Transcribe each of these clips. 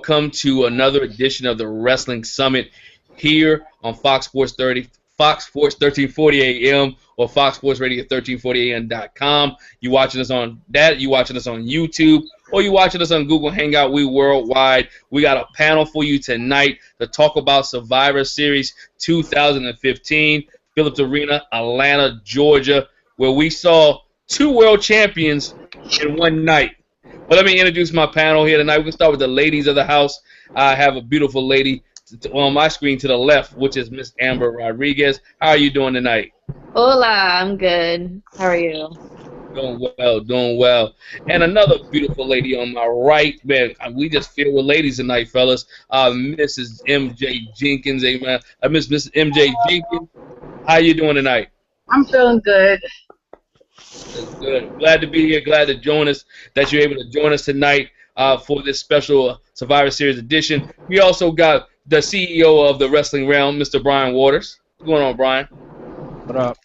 welcome to another edition of the Wrestling Summit here on Fox Sports 1340 AM or Fox Sports Radio 1340am.com. You watching us on that? You watching us on YouTube? Or you watching us on Google Hangout? We worldwide. We got a panel for you tonight to talk about Survivor Series 2015, Phillips Arena, Atlanta, Georgia, where we saw two world champions in one night. But let me introduce my panel here tonight. We can start with the ladies of the house. I have a beautiful lady on my screen to the left, which is Miss Amber Rodriguez. How are you doing tonight? Hola, I'm good. How are you? Doing well, doing well. And another beautiful lady on my right. Man, we just filled with ladies tonight, fellas. Mrs. MJ Jenkins, amen. Miss MJ Jenkins, how you doing tonight? I'm feeling good. That's good. Glad to be here. Glad to join us. That you're able to join us tonight for this special Survivor Series edition. We also got the CEO of the Wrestling Realm, Mr. Brian Waters. What's going on, Brian? What up?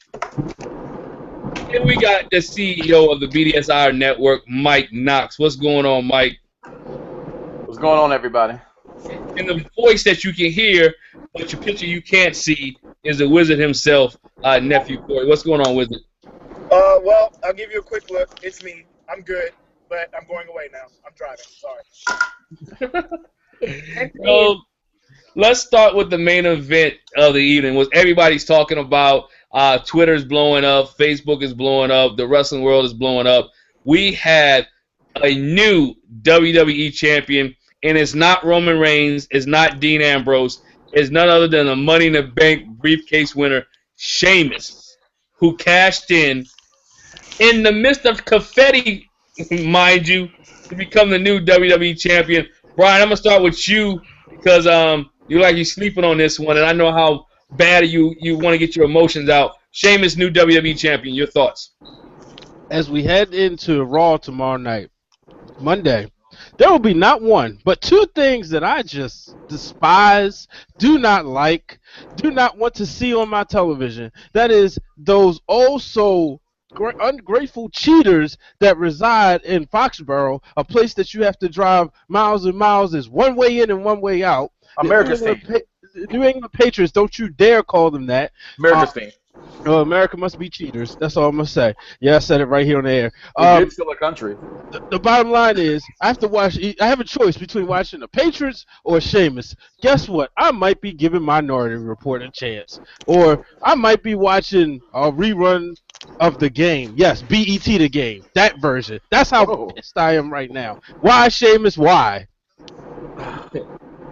And we got the CEO of the BDSR Network, Mike Knox. What's going on, Mike? What's going on, everybody? And the voice that you can hear, but your picture you can't see, is the wizard himself, Nephew Corey. What's going on, wizard? Well, I'll give you a quick look. It's me. I'm good, but I'm going away now. I'm driving. Sorry. So, let's start with the main event of the evening. What everybody's talking about. Twitter's blowing up. Facebook is blowing up. The wrestling world is blowing up. We had a new WWE champion, and it's not Roman Reigns. It's not Dean Ambrose. It's none other than a Money in the Bank briefcase winner, Sheamus, who cashed in the midst of confetti, mind you, to become the new WWE champion. Brian, I'm going to start with you because you're sleeping on this one, and I know how bad you want to get your emotions out. Sheamus, new WWE champion. Your thoughts? As we head into Raw tomorrow night, Monday, there will be not one, but two things that I just despise, do not like, do not want to see on my television. That is those ungrateful cheaters that reside in Foxborough, a place that you have to drive miles and miles. Is one way in and one way out. America's team. New England Patriots, don't you dare call them that. America's team. Oh, America must be cheaters. That's all I'm going to say. Yeah, I said it right here on the air. It's still a country. The bottom line is, I have a choice between watching the Patriots or Sheamus. Guess what? I might be giving Minority Report a chance. Or I might be watching a rerun of The Game. Yes, BET The Game. That version. That's how pissed I am right now. Why, Sheamus? Why?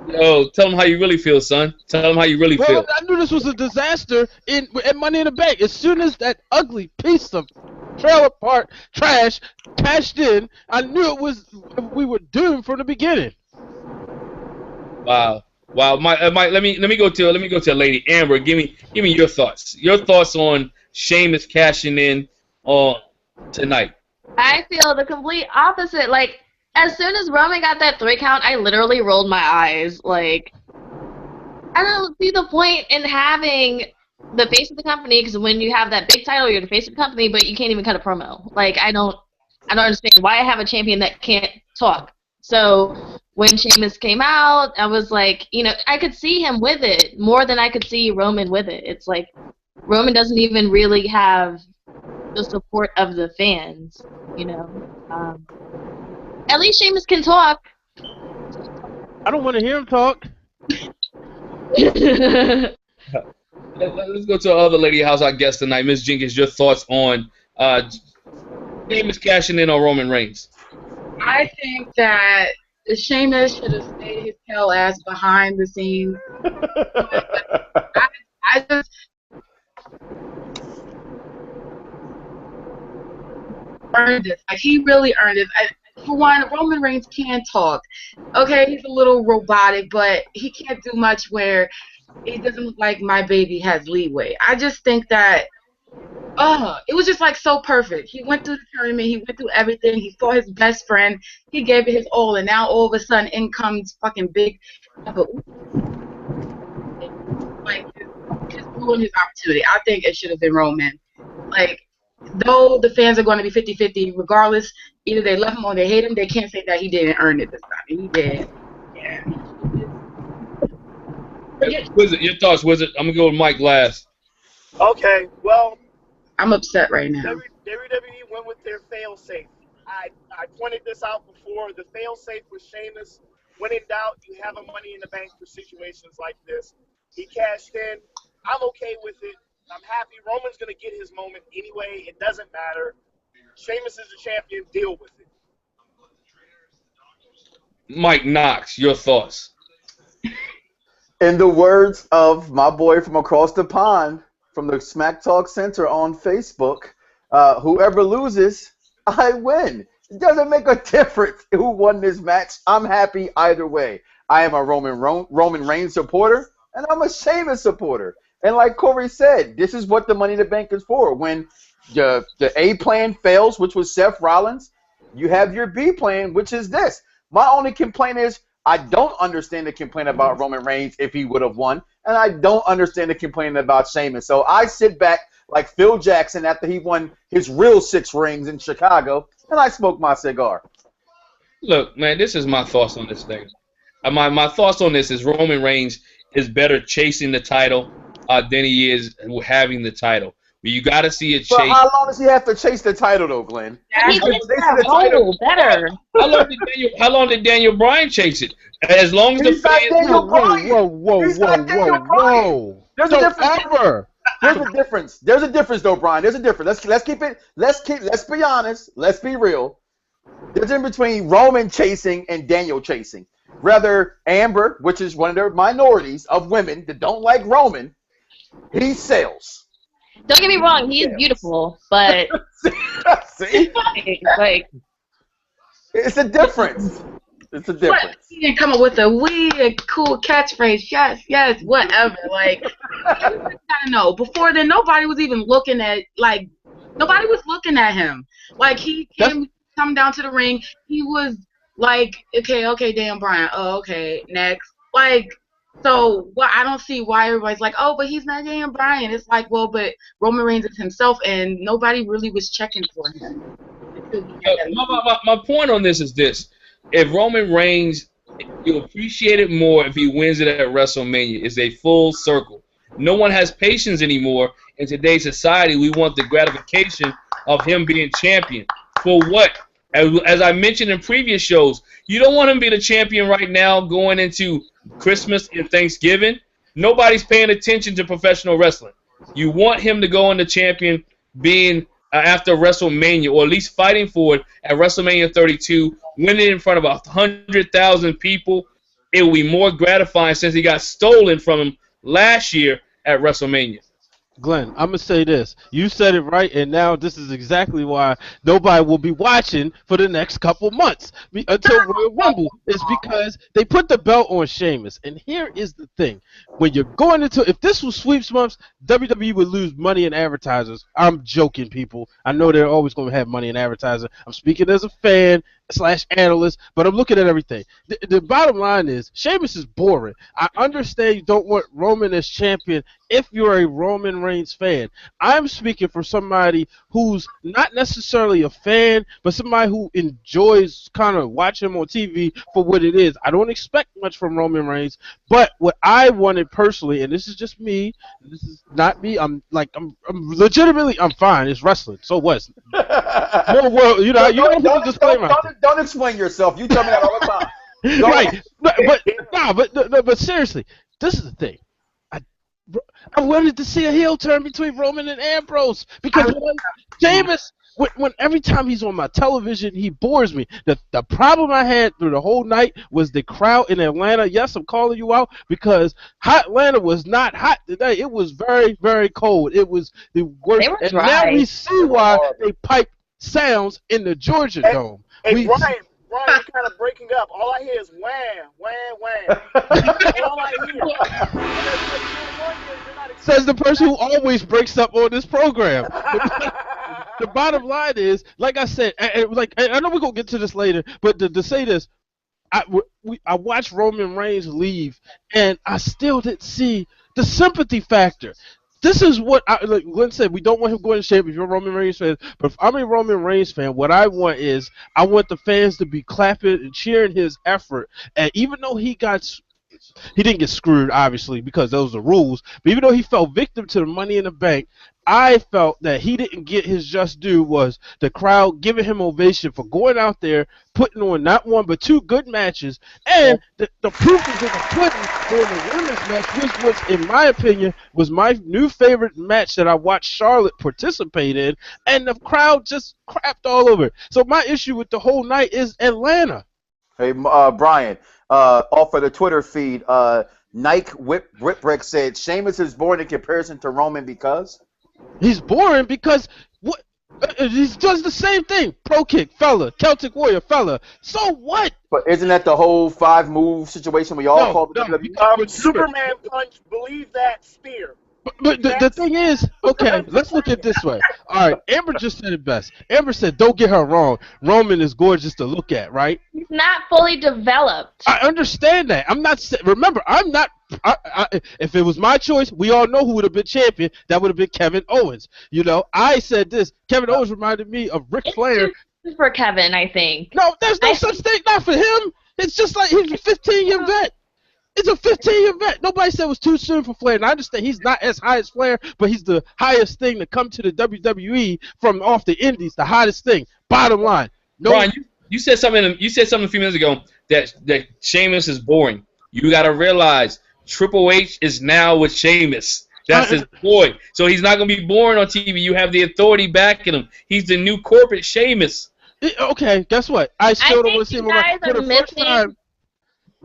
Yo, tell them how you really feel, son. Tell them how you really feel. I knew this was a disaster at Money in the Bank. As soon as that ugly piece of trailer park trash cashed in, I knew we were doomed from the beginning. Wow. Mike, let me go to Lady Amber. Give me your thoughts. Your thoughts on Sheamus cashing in tonight. I feel the complete opposite. As soon as Roman got that 3 count, I literally rolled my eyes. I don't see the point in having the face of the company, because when you have that big title, you're the face of the company, but you can't even cut a promo. I don't understand why I have a champion that can't talk. So when Sheamus came out, I was like, I could see him with it more than I could see Roman with it. It's like Roman doesn't even really have the support of the fans, At least Sheamus can talk. I don't want to hear him talk. Let's go to our other lady house, our guest tonight. Ms. Jenkins, your thoughts on Sheamus cashing in on Roman Reigns? I think that Sheamus should have stayed his tail ass behind the scenes. I just earned it. He really earned it. For one, Roman Reigns can talk. Okay, he's a little robotic, but he can't do much where it doesn't look like my baby has leeway. I just think that, it was just so perfect. He went through the tournament, he went through everything, he saw his best friend, he gave it his all, and now all of a sudden in comes fucking big, just ruined his opportunity. I think it should have been Roman. Though the fans are going to be 50-50, regardless, either they love him or they hate him, they can't say that he didn't earn it this time. He did. Wizard, your thoughts, Wizard. I'm gonna go with Mike last. Okay, well, I'm upset right now. WWE went with their fail-safe. I pointed this out before. The fail-safe was Sheamus. When in doubt, you have a Money in the Bank for situations like this. He cashed in. I'm okay with it. I'm happy. Roman's going to get his moment anyway. It doesn't matter. Sheamus is the champion. Deal with it. Mike Knox, your thoughts. In the words of my boy from across the pond, from the Smack Talk Center on Facebook, whoever loses, I win. It doesn't make a difference who won this match. I'm happy either way. I am a Roman Reigns supporter, and I'm a Sheamus supporter. And like Corey said, this is what the Money in the Bank is for. When the A plan fails, which was Seth Rollins, you have your B plan, which is this. My only complaint is I don't understand the complaint about Roman Reigns if he would have won, and I don't understand the complaint about Sheamus. So I sit back like Phil Jackson after he won his real 6 rings in Chicago, and I smoke my cigar. Look, man, this is my thoughts on this thing. My thoughts on this is Roman Reigns is better chasing the title than he is having the title. But you got to see it chase. But how long does he have to chase the title, though, Glenn? He gets that role better. How long did Daniel Bryan chase it? As long as He's the not fans. Daniel Bryan. Whoa. He's not Daniel Bryan. There's a difference. There's a difference. There's a difference, though, Brian. There's a difference. Let's be honest. Let's be real. There's in between Roman chasing and Daniel chasing. Rather, Amber, which is one of the minorities of women that don't like Roman, he sells. Don't get me wrong, he is beautiful, but See? like It's a difference. It's a difference. What? He didn't come up with a weird, cool catchphrase. Yes, whatever. Like, I gotta know. Before then, nobody was even looking at, nobody was looking at him. Like, he come down to the ring. He was like, okay, Dan Bryan. Oh, okay, next. Like, so I don't see why everybody's like, oh, but he's not Dan Bryan. It's like, well, but Roman Reigns is himself, and nobody really was checking for him. My point on this is this. If Roman Reigns, you'll appreciate it more if he wins it at WrestleMania. It's a full circle. No one has patience anymore in today's society. We want the gratification of him being champion. For what? As I mentioned in previous shows, you don't want him to be the champion right now going into Christmas and Thanksgiving. Nobody's paying attention to professional wrestling. You want him to go into champion being after WrestleMania, or at least fighting for it at WrestleMania 32, winning in front of 100,000 people. It will be more gratifying since he got stolen from him last year at WrestleMania. Glenn, I'm going to say this. You said it right, and now this is exactly why nobody will be watching for the next couple months until Royal Rumble. It's because they put the belt on Sheamus. And here is the thing. When you're going into – if this was sweeps months, WWE would lose money in advertisers. I'm joking, people. I know they're always going to have money in advertising. I'm speaking as a fan / analyst, but I'm looking at everything. The bottom line is Sheamus is boring. I understand you don't want Roman as champion if you're a Roman Reigns fan. I'm speaking for somebody who's not necessarily a fan, but somebody who enjoys kind of watching him on TV for what it is. I don't expect much from Roman Reigns, but what I wanted personally, and this is just me, this is not me, I'm legitimately, I'm fine. It's wrestling. So what? Well, you know, don't disclaimer. Don't explain yourself. You tell me that all the time. Right. But seriously, this is the thing. I wanted to see a heel turn between Roman and Ambrose because Sheamus, when every time he's on my television, he bores me. The problem I had through the whole night was the crowd in Atlanta. Yes, I'm calling you out because hot Atlanta was not hot today. It was very, very cold. It was the worst. And now we see why they pipe sounds in the Georgia Dome. Hey, Brian, you're kind of breaking up. All I hear is wham, wham, wham. All I hear. Says the person who always breaks up on this program. The bottom line is, like I said, I know we're going to get to this later, but to say this, I watched Roman Reigns leave, and I still didn't see the sympathy factor. this is what like Glenn said. We don't want him going to shape if you're a Roman Reigns fan. But if I'm a Roman Reigns fan, what I want is I want the fans to be clapping and cheering his effort. And even though he didn't get screwed, obviously, because those are rules. But even though he fell victim to the Money in the Bank, I felt that he didn't get his just due was the crowd giving him ovation for going out there, putting on not one but two good matches. And the proof is in the pudding during the women's match, which was, in my opinion, was my new favorite match that I watched Charlotte participate in. And the crowd just crapped all over it. So my issue with the whole night is Atlanta. Hey, Brian, off of the Twitter feed, Nike Whipwreck said Sheamus is born in comparison to Roman because he's boring because what he does the same thing. Pro kick, fella. Celtic Warrior, fella. So what? But isn't that the whole 5-move situation we all call the WWE? Superman punch, believe that, spear. But the thing is, okay, let's look at it this way. All right, Amber just said it best. Amber said, don't get her wrong. Roman is gorgeous to look at, right? He's not fully developed. I understand that. Remember, I'm not. If it was my choice, we all know who would have been champion. That would have been Kevin Owens. You know, I said this. Kevin Owens reminded me of Ric Flair. It's for Kevin, I think. No, there's no such thing. Not for him. It's just like he's a 15-year vet. It's a 15-year vet. Nobody said it was too soon for Flair. And I understand he's not as high as Flair, but he's the highest thing to come to the WWE from off the Indies. The hottest thing. Bottom line. No. Brian, you said something. You said something a few minutes ago that Sheamus is boring. You got to realize Triple H is now with Sheamus. That's his boy. So he's not going to be boring on TV. You have the authority backing him. He's the new corporate Sheamus. Okay, guess what? I still don't want to see him for the first time.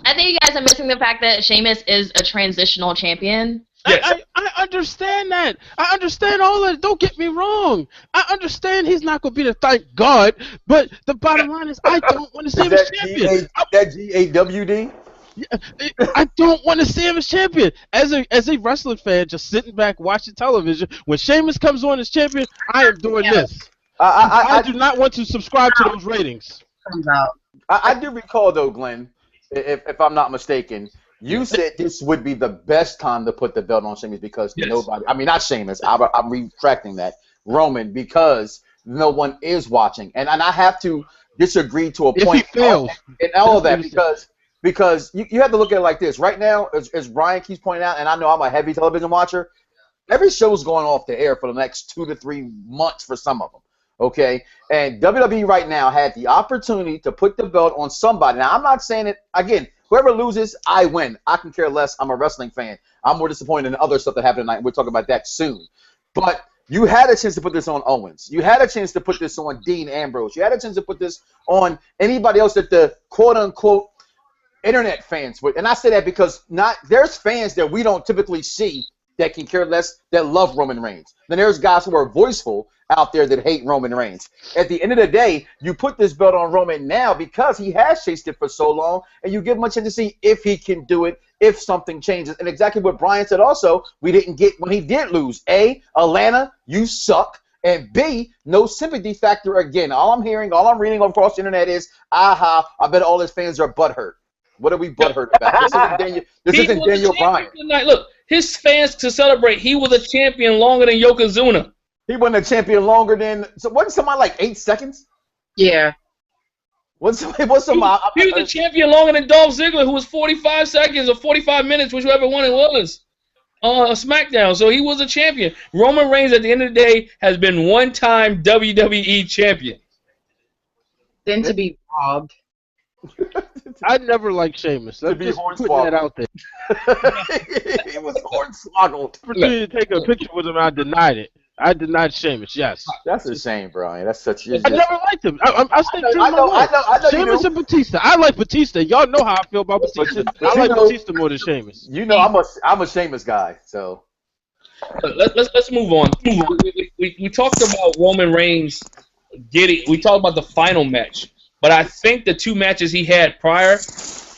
I think you guys are missing the fact that Sheamus is a transitional champion. Yes. I understand that. I understand all that. Don't get me wrong. I understand he's not going to be the thank God, but the bottom line is I don't want to see him as champion. That GAWD? I don't want to see him as champion. As a wrestling fan, just sitting back watching television, when Sheamus comes on as champion, I am doing this. I do not want to subscribe to those ratings. I do recall, though, Glenn, if I'm not mistaken, you said this would be the best time to put the belt on Sheamus because nobody – I mean, not Sheamus. I'm retracting that. Roman, because no one is watching. And I have to disagree to a point. If he fails. And all of that because you have to look at it like this. Right now, as Brian keeps pointing out, and I know I'm a heavy television watcher, every show's going off the air for the next 2 to 3 months for some of them. Okay, and WWE right now had the opportunity to put the belt on somebody. Now, I'm not saying it, again, whoever loses, I win. I can care less. I'm a wrestling fan. I'm more disappointed in other stuff that happened tonight, and we'll talk about that soon. But you had a chance to put this on Owens. You had a chance to put this on Dean Ambrose. You had a chance to put this on anybody else that the quote-unquote internet fans would. And I say that because there's fans that we don't typically see that can care less, that love Roman Reigns. Then there's guys who are voiceful out there that hate Roman Reigns. At the end of the day, you put this belt on Roman now because he has chased it for so long, and you give him a chance to see if he can do it, if something changes. And exactly what Brian said also, we didn't get when he did lose. A, Atlanta, you suck. And B, no sympathy factor again. All I'm hearing, all I'm reading across the internet is, aha, I bet all his fans are butthurt. What are we butthurt about? This isn't Daniel Bryan. Look, his fans to celebrate, he was a champion longer than Yokozuna. He wasn't a champion longer than – so wasn't somebody like 8 seconds? Yeah. He was a champion longer than Dolph Ziggler, who was 45 seconds or 45 minutes, whichever one it was, on SmackDown. So he was a champion. Roman Reigns, at the end of the day, has been one-time WWE champion. Then to be robbed. I never liked Sheamus. Let's just put that out there. He was hornswoggled. Opportunity to take a picture with him, I denied it. I denied Sheamus, yes. That's a shame, Brian. That's such. I never liked him. I stay true to my word. Sheamus and Batista. I like Batista. Y'all know how I feel about Batista. I like Batista more than Sheamus. You know, I'm a Sheamus guy. So let's move on. We talked about Roman Reigns we talked about the final match, but I think the 2 matches he had prior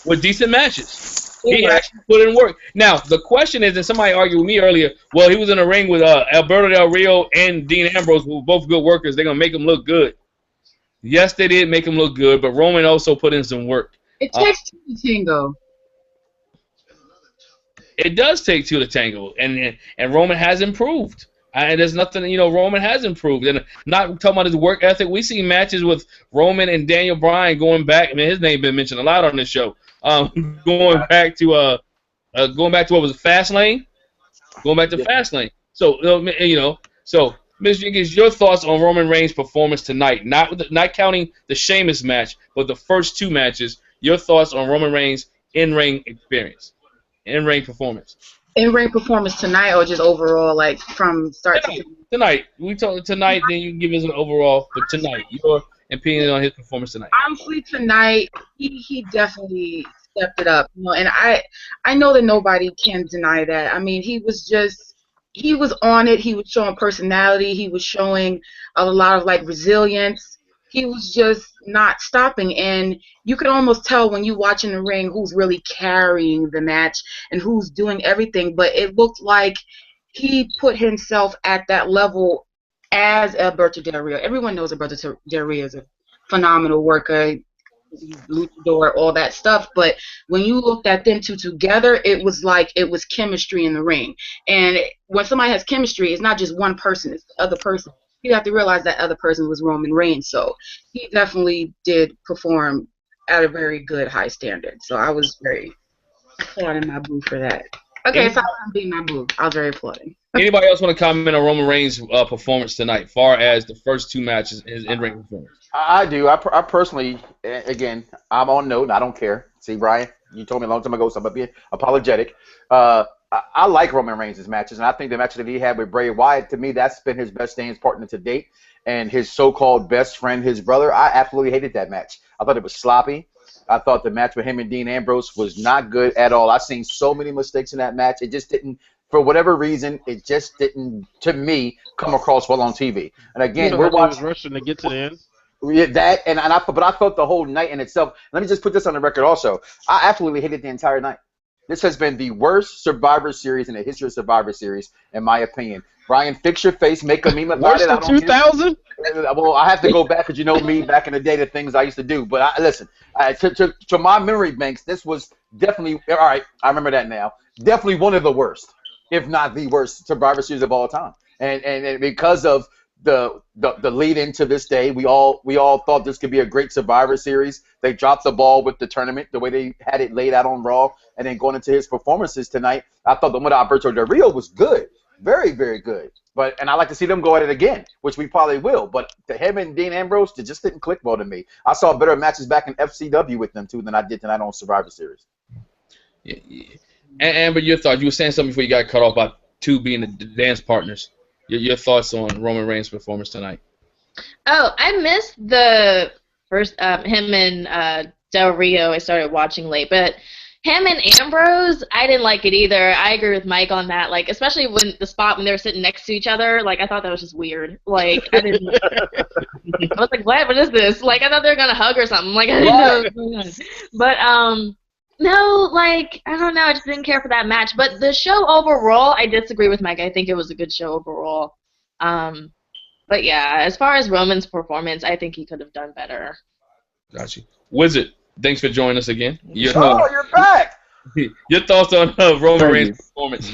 were decent matches. He actually put in work. Now, the question is, and somebody argued with me earlier, well, he was in a ring with Alberto Del Rio and Dean Ambrose, who were both good workers. They're going to make him look good. Yes, they did make him look good, but Roman also put in some work. It takes 2 to tango. it does take two to tango, and Roman has improved. And there's nothing, Roman has improved. And not talking about his work ethic. We see matches with Roman and Daniel Bryan going back. I mean, his name been mentioned a lot on this show. Going back to what was it, Fastlane? Going back to Fastlane. So, so Ms. Jenkins, your thoughts on Roman Reigns' performance tonight? Not counting the Sheamus match, but the first two matches. Your thoughts on Roman Reigns' in-ring experience, in-ring performance. In-ring performance tonight, or just overall, like from start to finish? Tonight. We talk tonight, then you can give us an overall. But tonight, your opinion on his performance tonight. Honestly, tonight he definitely stepped it up. And I know that nobody can deny that. I mean, he was on it. He was showing personality. He was showing a lot of like resilience. He was just not stopping, and you could almost tell when you watch in the ring who's really carrying the match and who's doing everything. But it looked like he put himself at that level as Alberto Del Rio. Everyone knows Alberto Del Rio is a phenomenal worker, luchador, all that stuff. But when you looked at them two together, it was like it was chemistry in the ring. And when somebody has chemistry, it's not just one person; it's the other person. You have to realize that other person was Roman Reigns, so he definitely did perform at a very good high standard. So I was very applauding my boo for that. Okay, so I'm being my boo. I was very applauding. Anybody else want to comment on Roman Reigns' performance tonight, far as the first two matches, his in-ring performance? I do. I personally, again, I'm on note, and I don't care. See, Brian, you told me a long time ago, so I'm going to be apologetic. I like Roman Reigns' matches, and I think the match that he had with Bray Wyatt, to me, that's been his best dance partner to date. And his so-called best friend, his brother, I absolutely hated that match. I thought it was sloppy. I thought the match with him and Dean Ambrose was not good at all. I've seen so many mistakes in that match. It just didn't, for whatever reason, it just didn't, to me, come across well on TV. And again, we're watching. Rushing to get to the end. Yeah, that, but I felt the whole night in itself. Let me just put this on the record also. I absolutely hated the entire night. This has been the worst Survivor Series in the history of Survivor Series, in my opinion. Brian, fix your face, make a meme about it. Worse than 2000? Well, I have to go back because you know me, back in the day, the things I used to do. But listen, to my memory banks, this was definitely, all right, I remember that now, definitely one of the worst, if not the worst Survivor Series of all time. And because of the lead into this day, we all thought this could be a great Survivor Series. They dropped the ball with the tournament, the way they had it laid out on Raw, and then going into his performances tonight, I thought the one with Alberto Del Rio was good, very, very good. And I like to see them go at it again, which we probably will. But to him and Dean Ambrose, it just didn't click well to me. I saw better matches back in FCW with them too than I did tonight on Survivor Series. Yeah. Amber, your thoughts? You were saying something before you got cut off about two being the dance partners. Your thoughts on Roman Reigns' performance tonight? Oh, I missed the first him and Del Rio. I started watching late, but him and Ambrose, I didn't like it either. I agree with Mike on that. Like, especially when they were sitting next to each other. Like, I thought that was just weird. Like, I didn't. I was like, what is this? Like, I thought they were gonna hug or something. Like, I didn't know what was going on. But no, like, I don't know. I just didn't care for that match. But the show overall, I disagree with Mike. I think it was a good show overall. But yeah, as far as Roman's performance, I think he could have done better. Got you. Wizard, thanks for joining us again. You're back! Your thoughts on Roman Reigns' performance?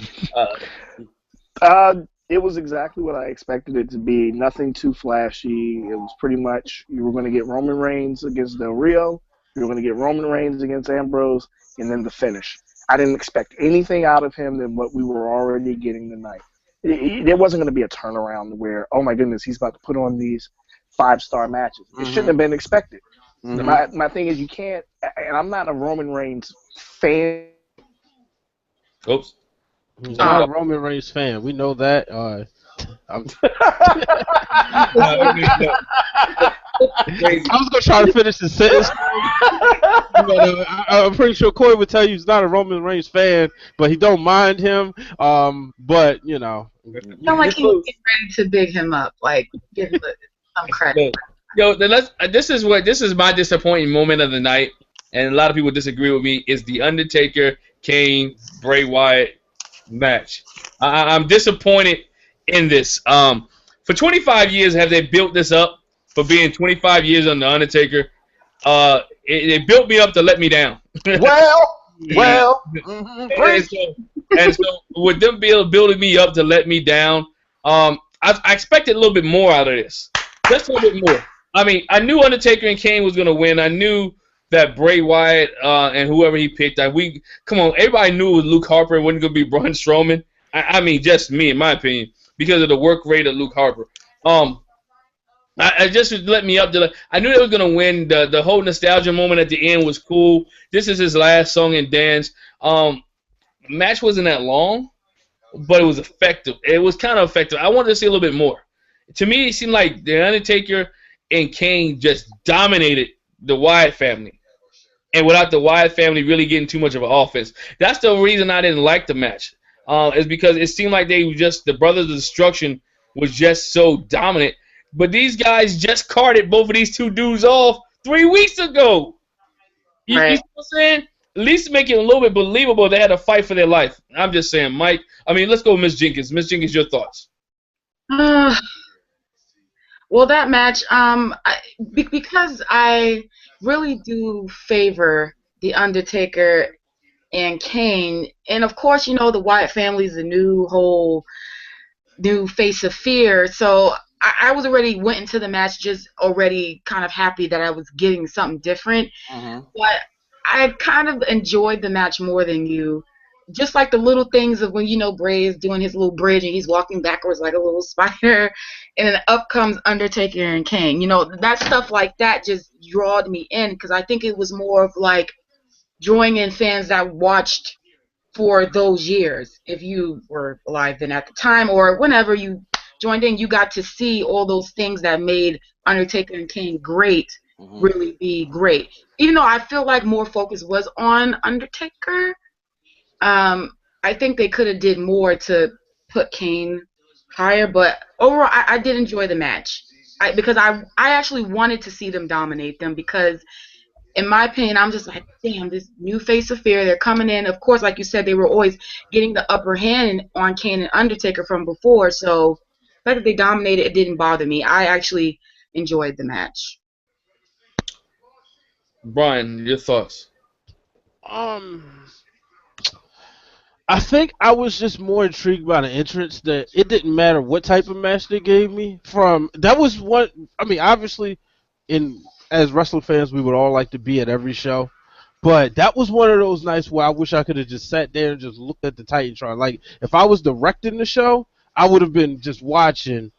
It was exactly what I expected it to be. Nothing too flashy. It was pretty much you were going to get Roman Reigns against Del Rio. You were going to get Roman Reigns against Ambrose, and then the finish. I didn't expect anything out of him than what we were already getting tonight. There wasn't going to be a turnaround where, oh my goodness, he's about to put on these 5-star matches. It shouldn't have been expected. My thing is you can't, and I'm not a Roman Reigns fan. Oops. He's not a Roman Reigns fan. We know that. I'm I was going to try to finish the sentence. But, I'm pretty sure Corey would tell you he's not a Roman Reigns fan, but he don't mind him. But, you know. It's not like he was getting ready to big him up. Like, give him some credit. Yo, this is my disappointing moment of the night, and a lot of people disagree with me, is the Undertaker, Kane, Bray Wyatt match. I'm disappointed in this. For 25 years, have they built this up for being 25 years on the Undertaker? It built me up to let me down. Well. And so with them building me up to let me down, I expected a little bit more out of this. Just a little bit more. I mean, I knew Undertaker and Kane was going to win. I knew that Bray Wyatt and whoever he picked, come on, everybody knew it was Luke Harper. It wasn't going to be Braun Strowman. I mean, just me, in my opinion, because of the work rate of Luke Harper. I just let me up to. I knew they was gonna win. The whole nostalgia moment at the end was cool. This is his last song and dance. Match wasn't that long, but it was effective. It was kind of effective. I wanted to see a little bit more. To me, it seemed like the Undertaker and Kane just dominated the Wyatt family, and without the Wyatt family really getting too much of an offense. That's the reason I didn't like the match. Is because it seemed like they were just the Brothers of Destruction was just so dominant. But these guys just carted both of these two dudes off 3 weeks ago. You see what I'm saying? At least make it a little bit believable they had to fight for their life. I'm just saying, Mike. I mean, let's go with Miss Jenkins. Miss Jenkins, your thoughts? Well, that match, because I really do favor The Undertaker and Kane, and of course, you know, the Wyatt family is a new face of fear, so I was already went into the match just already kind of happy that I was getting something different. But I kind of enjoyed the match more than you. Just like the little things of when, you know, Bray is doing his little bridge and he's walking backwards like a little spider, and then up comes Undertaker and Kane. You know, that stuff like that just drawed me in, because I think it was more of like drawing in fans that watched for those years. If you were alive then at the time, or whenever you joined in, you got to see all those things that made Undertaker and Kane great really be great. Even though I feel like more focus was on Undertaker, I think they could have did more to put Kane higher. But overall, I did enjoy the match because I actually wanted to see them dominate them, because in my opinion, I'm just like, damn, this new face of fear, they're coming in. Of course, like you said, they were always getting the upper hand on Kane and Undertaker from before, so the fact that they dominated, it didn't bother me. I actually enjoyed the match. Brian, your thoughts? I think I was just more intrigued by the entrance, that it didn't matter what type of match they gave me. That was what I mean. Obviously, as wrestling fans, we would all like to be at every show, but that was one of those nights where I wish I could have just sat there and just looked at the Titantron. Like, if I was directing the show, I would have been just watching,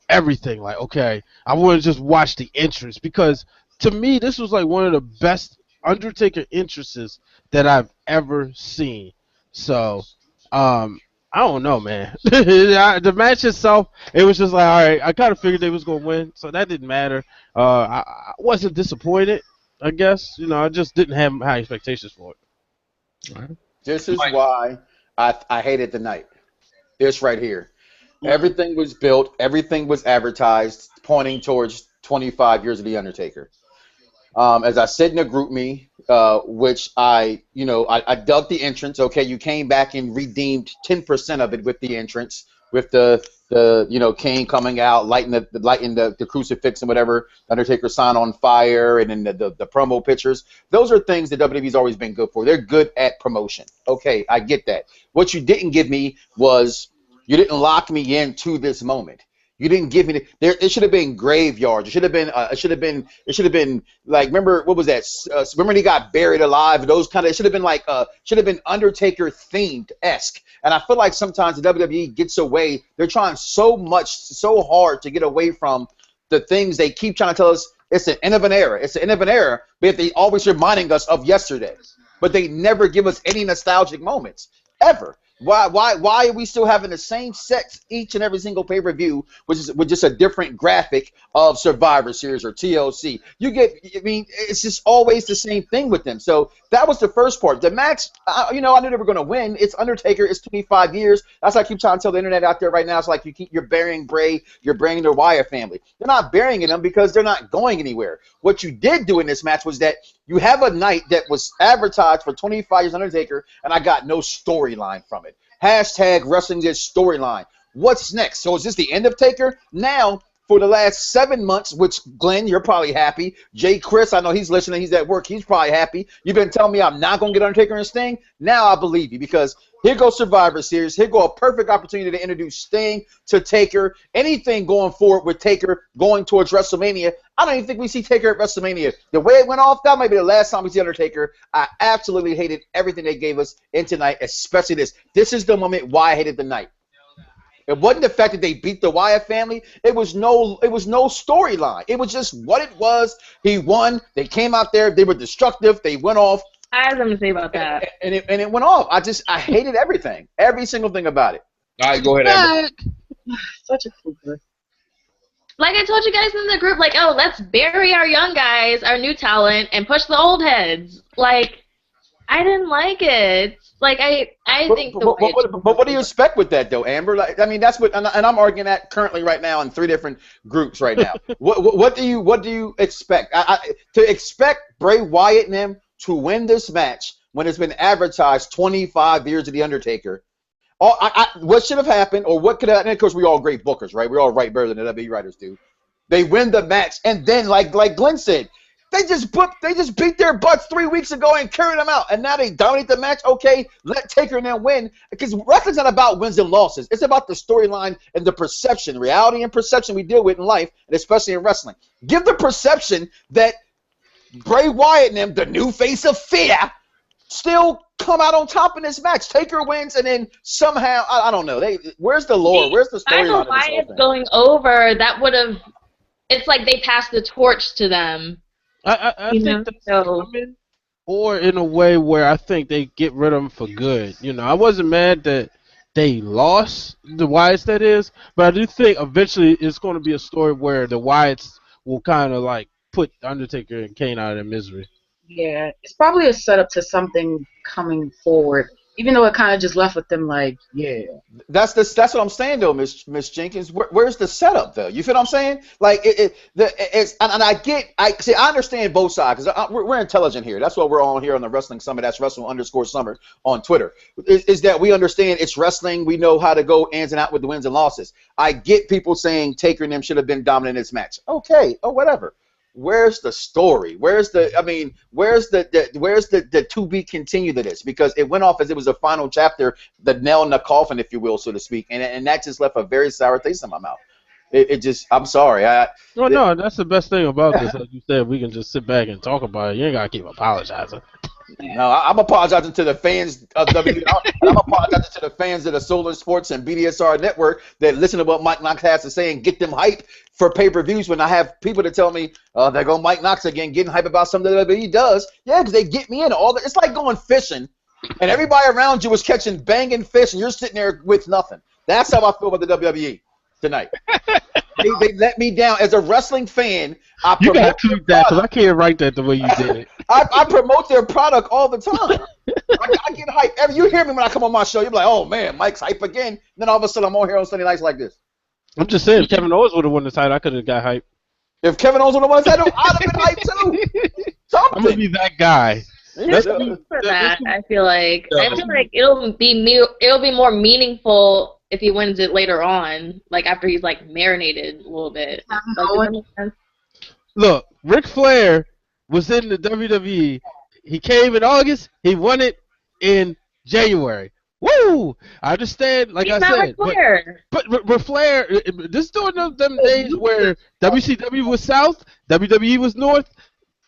everything. Like, okay, I would have just watched the entrance, because to me, this was like one of the best Undertaker entrances that I've ever seen. So, I don't know, man. The match itself, it was just like, all right, I kind of figured they was going to win, so that didn't matter. I wasn't disappointed, I guess. You know, I just didn't have high expectations for it. Right. This is why I hated the night. This right here. Everything was built. Everything was advertised, pointing towards 25 years of The Undertaker. As I said in the group me, which I dug the entrance. Okay, you came back and redeemed 10% of it with the entrance, with the Kane coming out, lighting the crucifix and whatever, Undertaker sign on fire, and then the promo pictures. Those are things that WWE's always been good for. They're good at promotion. Okay, I get that. What you didn't give me was, you didn't lock me into this moment. You didn't give me it should have been graveyards. It should have been like, remember, what was that? Remember when he got buried alive? Those kind of, it should have been Undertaker themed esque. And I feel like sometimes the WWE gets away. They're trying so hard to get away from the things they keep trying to tell us. It's an end of an era. It's the end of an era, but they always reminding us of yesterday. But they never give us any nostalgic moments ever. Why are we still having the same sets each and every single pay-per-view, which is with just a different graphic of Survivor Series or TLC? It's just always the same thing with them. So that was the first part. The match, I knew they were going to win. It's Undertaker. It's 25 years. That's why I keep trying to tell the internet out there right now. It's like you're burying Bray. You're burying the Wyatt family. They're not burying them because they're not going anywhere. What you did do in this match was that you have a night that was advertised for 25 years Undertaker, and I got no storyline from it. # wrestling this storyline. What's next? So is this the end of Taker? Now for the last 7 months, which, Glenn, you're probably happy. Jay Chris, I know he's listening. He's at work. He's probably happy. You've been telling me I'm not going to get Undertaker and Sting. Now I believe you, because here goes Survivor Series. Here go a perfect opportunity to introduce Sting to Taker. Anything going forward with Taker going towards WrestleMania. I don't even think we see Taker at WrestleMania. The way it went off, that might be the last time we see Undertaker. I absolutely hated everything they gave us in tonight, especially this. This is the moment why I hated the night. It wasn't the fact that they beat the Wyatt family. It was no storyline. It was just what it was. He won. They came out there. They were destructive. They went off. I have something to say about that. And it went off. I hated everything. Every single thing about it. All right, go ahead, Amber. Such a pooper. Like I told you guys in the group, like, oh, let's bury our young guys, our new talent, and push the old heads. Like, I didn't like it. Like, I think the way but what do you expect with that, though, Amber? Like, I mean, that's what, and I'm arguing that currently right now in 3 different groups right now. What do you expect? To expect Bray Wyatt and them to win this match when it's been advertised 25 years of The Undertaker? What should have happened, or what could have, and of course, we're all great bookers, right? We all write better than the WWE writers do. They win the match, and then, like Glenn said, they just beat their butts 3 weeks ago and carried them out, and now they dominate the match. Okay, let Taker and them win, because wrestling's not about wins and losses. It's about the storyline and the perception, reality and perception we deal with in life, and especially in wrestling. Give the perception that Bray Wyatt and them, the new face of fear, still come out on top in this match. Taker wins, and then somehow, I don't know. Where's the lore? Where's the storyline? Wyatt's going over, that would have. It's like they passed the torch to them. I think that's coming, or in a way where I think they get rid of them for good. You know, I wasn't mad that they lost the Wyatts, that is, but I do think eventually it's going to be a story where the Wyatts will kind of like put Undertaker and Kane out of their misery. Yeah, it's probably a setup to something coming forward, even though it kind of just left with them like, yeah. That's what I'm saying though, Miss Jenkins. Where's the setup though? You feel what I'm saying? Like I understand both sides, because we're intelligent here. That's what we're on here on the Wrestling Summit. That's Wrestle_Summit on Twitter. Is that we understand it's wrestling. We know how to go ins and out with the wins and losses. I get people saying Taker and them should have been dominant in this match. Okay, whatever. Where's the story? Where's the to be continued to this? Because it went off as it was a final chapter, the nail in the coffin, if you will, so to speak, and that just left a very sour taste in my mouth. It just, I'm sorry. No, that's the best thing about this. Like you said, we can just sit back and talk about it. You ain't gotta keep apologizing. No, I'm apologizing to the fans of WWE. I'm apologizing to the fans of the Solar Sports and BDSR Network that listen to what Mike Knox has to say and get them hype for pay-per-views when I have people that tell me, there go Mike Knox again, getting hype about something that WWE does. Yeah, because they get me in all that. It's like going fishing, and everybody around you is catching banging fish, and you're sitting there with nothing. That's how I feel about the WWE tonight. They let me down as a wrestling fan. You gotta tweet that, because I can't write that the way you did it. I promote their product all the time. I get hype. You hear me when I come on my show. You're like, oh man, Mike's hype again. Then all of a sudden I'm on here on Sunday nights like this. I'm just saying, if Kevin Owens would have won the title, I could have got hype. If Kevin Owens would have won the title, I'd have been hype too. Something. I'm gonna be that guy. I feel like it'll be more meaningful if he wins it later on, like after he's like marinated a little bit. Like, does that make sense? Look, Ric Flair was in the WWE. He came in August. He won it in January. Woo! I understand, like I said, but Flair, this is during them days where WCW was South, WWE was North.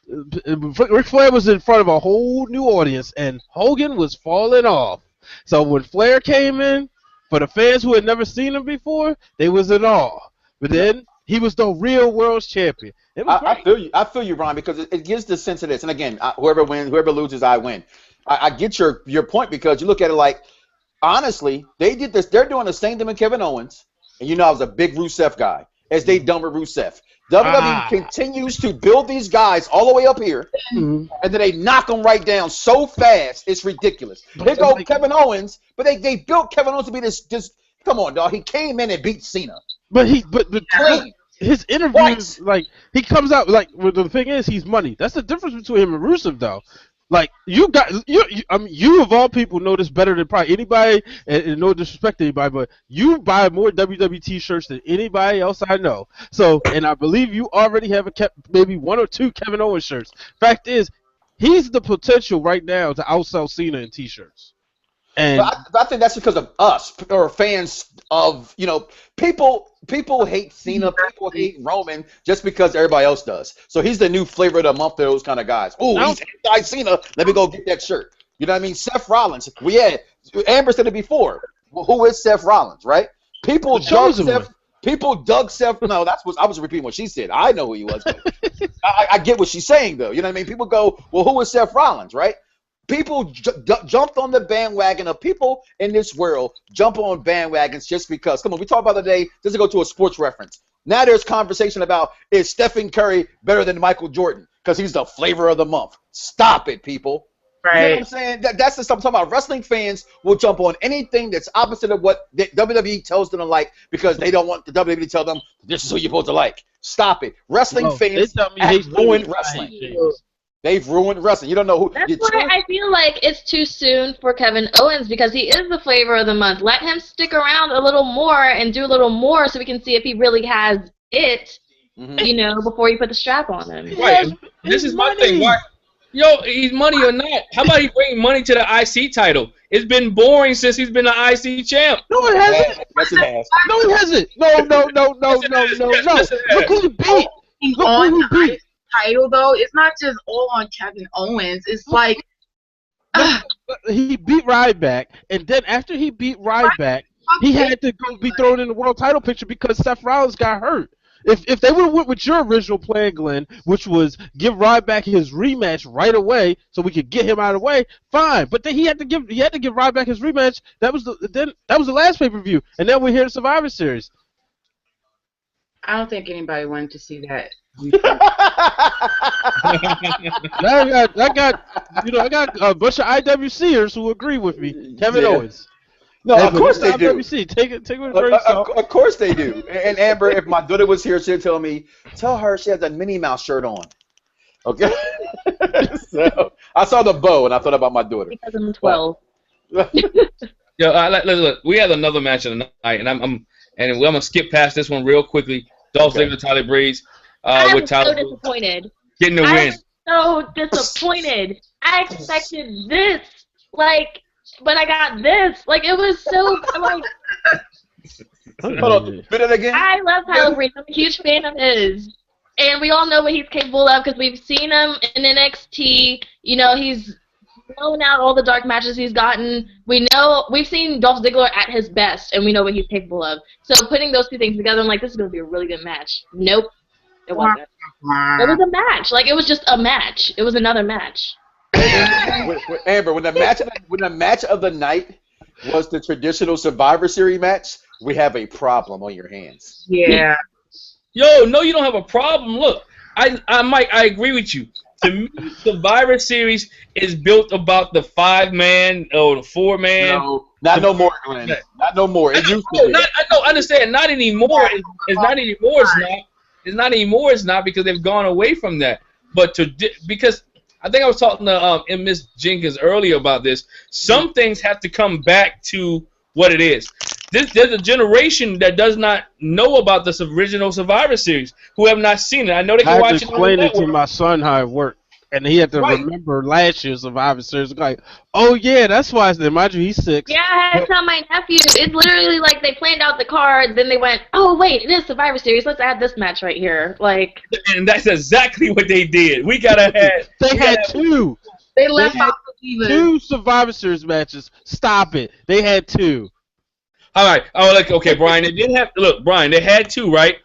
Ric Flair was in front of a whole new audience, and Hogan was falling off. So when Flair came in, for the fans who had never seen him before, they was in awe. But then he was the real world champion. I feel you, Ron, because it gives the sense of this. And again, whoever wins, whoever loses, I win. I get your point, because you look at it like, honestly, they did this. They're doing the same thing with Kevin Owens, and I was a big Rusev guy, as they done with Rusev. WWE continues to build these guys all the way up here, and then they knock them right down so fast, it's ridiculous. Here go Kevin Owens, but they built Kevin Owens to be this. Come on, dog. He came in and beat Cena. But his interviews, like, he comes out, like, the thing is, he's money. That's the difference between him and Rusev, though. Like you I mean, you of all people know this better than probably anybody, and no disrespect to anybody, but you buy more WWE T-shirts than anybody else I know. So, and I believe you already have maybe 1 or 2 Kevin Owens shirts. Fact is, he's the potential right now to outsell Cena in T-shirts. And But I think that's because of us or fans of people. People hate Cena. People hate Roman just because everybody else does. So he's the new flavor of the month for those kind of guys. Oh, he's anti-Cena. Let me go get that shirt. You know what I mean? Seth Rollins. We had Amber said it before. Well, who is Seth Rollins, right? People dug Seth. People dug Seth. No, I was repeating what she said. I know who he was. But I get what she's saying though. You know what I mean? People go, well, who is Seth Rollins, right? People jumped on the bandwagon of people in this world jump on bandwagons just because. Come on, we talked about the day. Just to go to a sports reference. Now there's conversation about is Stephen Curry better than Michael Jordan because he's the flavor of the month. Stop it, people. Right. You know what I'm saying? That's the stuff I'm talking about. Wrestling fans will jump on anything that's opposite of what the WWE tells them to like because they don't want the WWE to tell them this is who you're supposed to like. Stop it. Wrestling fans have ruined wrestling. They've ruined wrestling. You don't know who. That's why I feel like it's too soon for Kevin Owens because he is the flavor of the month. Let him stick around a little more and do a little more so we can see if he really has it, before you put the strap on him. Right. This is my thing. Why? Yo, he's money or not. How about he bring money to the IC title? It's been boring since he's been the IC champ. No, it hasn't. Yes, it has. No, it hasn't. No. Look who he beat. Look who he beat. Title though, it's not just all on Kevin Owens. It's like he beat Ryback, and then after he beat Ryback, he had to go be thrown in the world title picture because Seth Rollins got hurt. If they would have went with your original plan, Glenn, which was give Ryback his rematch right away so we could get him out of the way, fine. But then he had to give Ryback his rematch. That was the last pay-per-view, and then we're here in Survivor Series. I don't think anybody wanted to see that. I got a bunch of IWCers who agree with me. Kevin Owens. No, of course they do. IWC, take it with a grain of salt. Of course they do. And Amber, if my daughter was here, she'd tell her she has a Minnie Mouse shirt on. Okay. So I saw the bow and I thought about my daughter. Because I'm 12. Look, we had another match of the night, and I'm gonna skip past this one real quickly. Dolph Ziggler, Tyler Breeze. I was so disappointed. Getting the win. I was so disappointed. I expected this, but I got this. It was so Hold on, bit it again. I love Tyler Breeze. I'm a huge fan of his, and we all know what he's capable of because we've seen him in NXT. He's blown out all the dark matches he's gotten. We've seen Dolph Ziggler at his best, and we know what he's capable of. So putting those two things together, I'm like, this is gonna be a really good match. Nope. It wasn't. It was a match. It was just a match. It was another match. Amber, when the match of the night was the traditional Survivor Series match, we have a problem on your hands. Yeah. Yo, no, you don't have a problem. Look, Mike, I agree with you. To me, Survivor Series is built about the 5-man or the 4-man. No, no more, Glenn. Not no more. It used to be. I understand. Not anymore. It's not anymore. It's not. It's not anymore. It's not because they've gone away from that. But because I think I was talking to Miss Jenkins earlier about this. Some things have to come back to what it is. There's a generation that does not know about this original Survivor Series who have not seen it. I know they can watch it. I had to explain it to my son how it worked. And he had to remember last year's Survivor Series. Oh, yeah, that's why. Mind you, he's 6. Yeah, I had to tell my nephew. It's literally like they planned out the card, then they went, oh, wait, it is Survivor Series. Let's add this match right here. And that's exactly what they did. We got to have... They had 2. They left out the Divas. 2 Survivor Series matches. Stop it. They had 2. All right. Okay, Brian, they didn't have... Look, Brian, they had 2, right?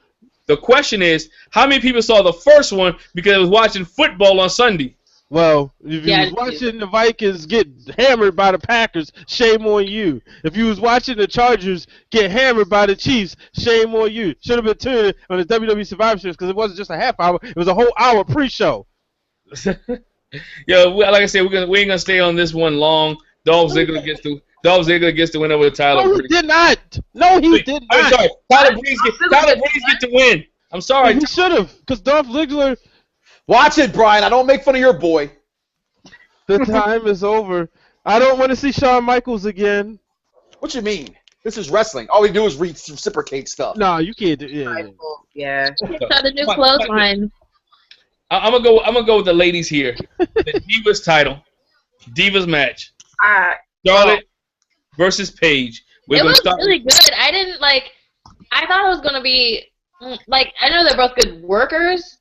The question is, how many people saw the first one because they was watching football on Sunday? Well, if you was watching the Vikings get hammered by the Packers, shame on you. If you was watching the Chargers get hammered by the Chiefs, shame on you. Should have been tuned on the WWE Survivor Series because it wasn't just a half hour; it was a whole hour pre-show. Like I said, we ain't gonna stay on this one long. Dolph Ziggler gets to win over Tyler Breeze. No, he did not. No, he did not. I'm sorry. Tyler Breeze get to win. I'm sorry. He should have, because Dolph Ziggler. Watch it, Brian. I don't make fun of your boy. The time is over. I don't want to see Shawn Michaels again. What you mean? This is wrestling. All we do is reciprocate stuff. No, you can't do. Yeah. Yeah. Start a new clothesline. I'm gonna go with the ladies here. The Divas title, Divas match. Charlotte versus Paige. It was really good. I didn't like. I thought it was gonna be like. I know they're both good workers,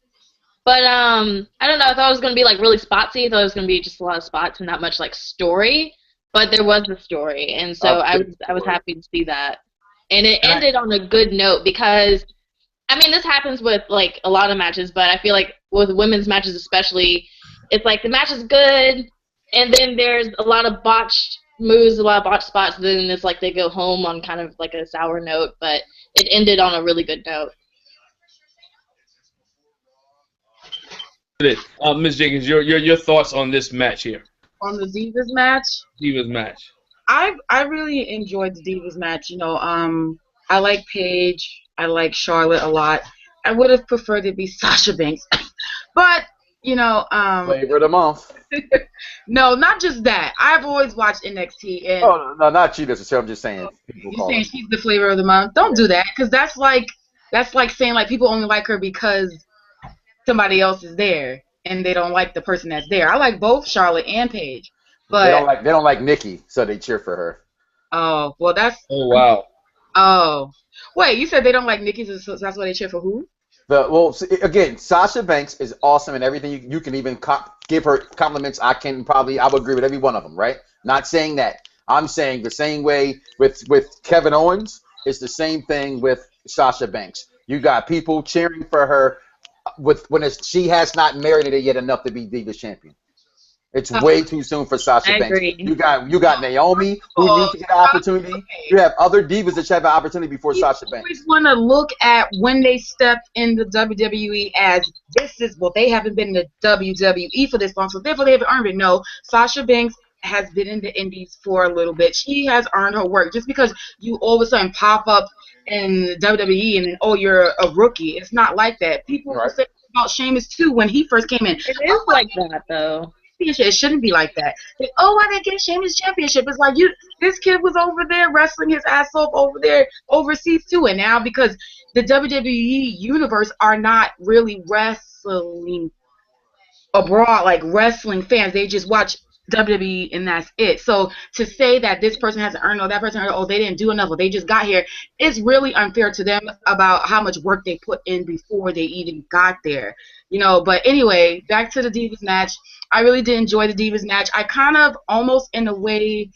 but I don't know. I thought it was gonna be like really spotsy. I thought it was gonna be just a lot of spots and not much like story. But there was a story, and so I was happy to see that. And it ended on a good note because, I mean, this happens with like a lot of matches, but I feel like with women's matches especially, it's like the match is good, and then there's a lot of botched moves, a lot of botched spots, and then it's like they go home on kind of like a sour note, but it ended on a really good note. Ms. Jenkins, your thoughts on this match here? On the Divas match? Divas match. I really enjoyed the Divas match. You know, I like Paige. I like Charlotte a lot. I would have preferred it to be Sasha Banks, but you know, flavor of the month. No, not just that. I've always watched NXT. And no, not you necessarily. I'm just saying. You're saying she's the flavor of the month. Don't do that, because that's like saying like people only like her because somebody else is there and they don't like the person that's there. I like both Charlotte and Paige, but they don't like Nikki, so they cheer for her. Oh, well, that's. Oh wow. Oh, wait, you said they don't like Nikki, so that's why they cheer for who? Again, Sasha Banks is awesome and everything. You can even give her compliments. I would agree with every one of them, right? Not saying that. I'm saying the same way with Kevin Owens. It's the same thing with Sasha Banks. You got people cheering for her she has not merited it yet enough to be Divas champion. It's way too soon for Sasha Banks. Agree. You got Naomi, who needs to get an opportunity. You have other divas that should have an opportunity before Sasha Banks. You always want to look at when they stepped in the WWE as they haven't been in the WWE for this long, so therefore they haven't earned it. No, Sasha Banks has been in the indies for a little bit. She has earned her work. Just because you all of a sudden pop up in WWE and then, you're a rookie, it's not like that. People say about Sheamus too when he first came in. It is like that though. It shouldn't be like that. Like, why did they get Sheamus championship? It's like this kid was over there wrestling his ass off over there overseas too, and now because the WWE universe are not really wrestling abroad like wrestling fans, they just watch WWE and that's it. So to say that this person hasn't earned or that person earned, they didn't do enough or they just got here, it's really unfair to them about how much work they put in before they even got there. But anyway, back to the Divas match. I really did enjoy the Divas match. I kind of almost in a way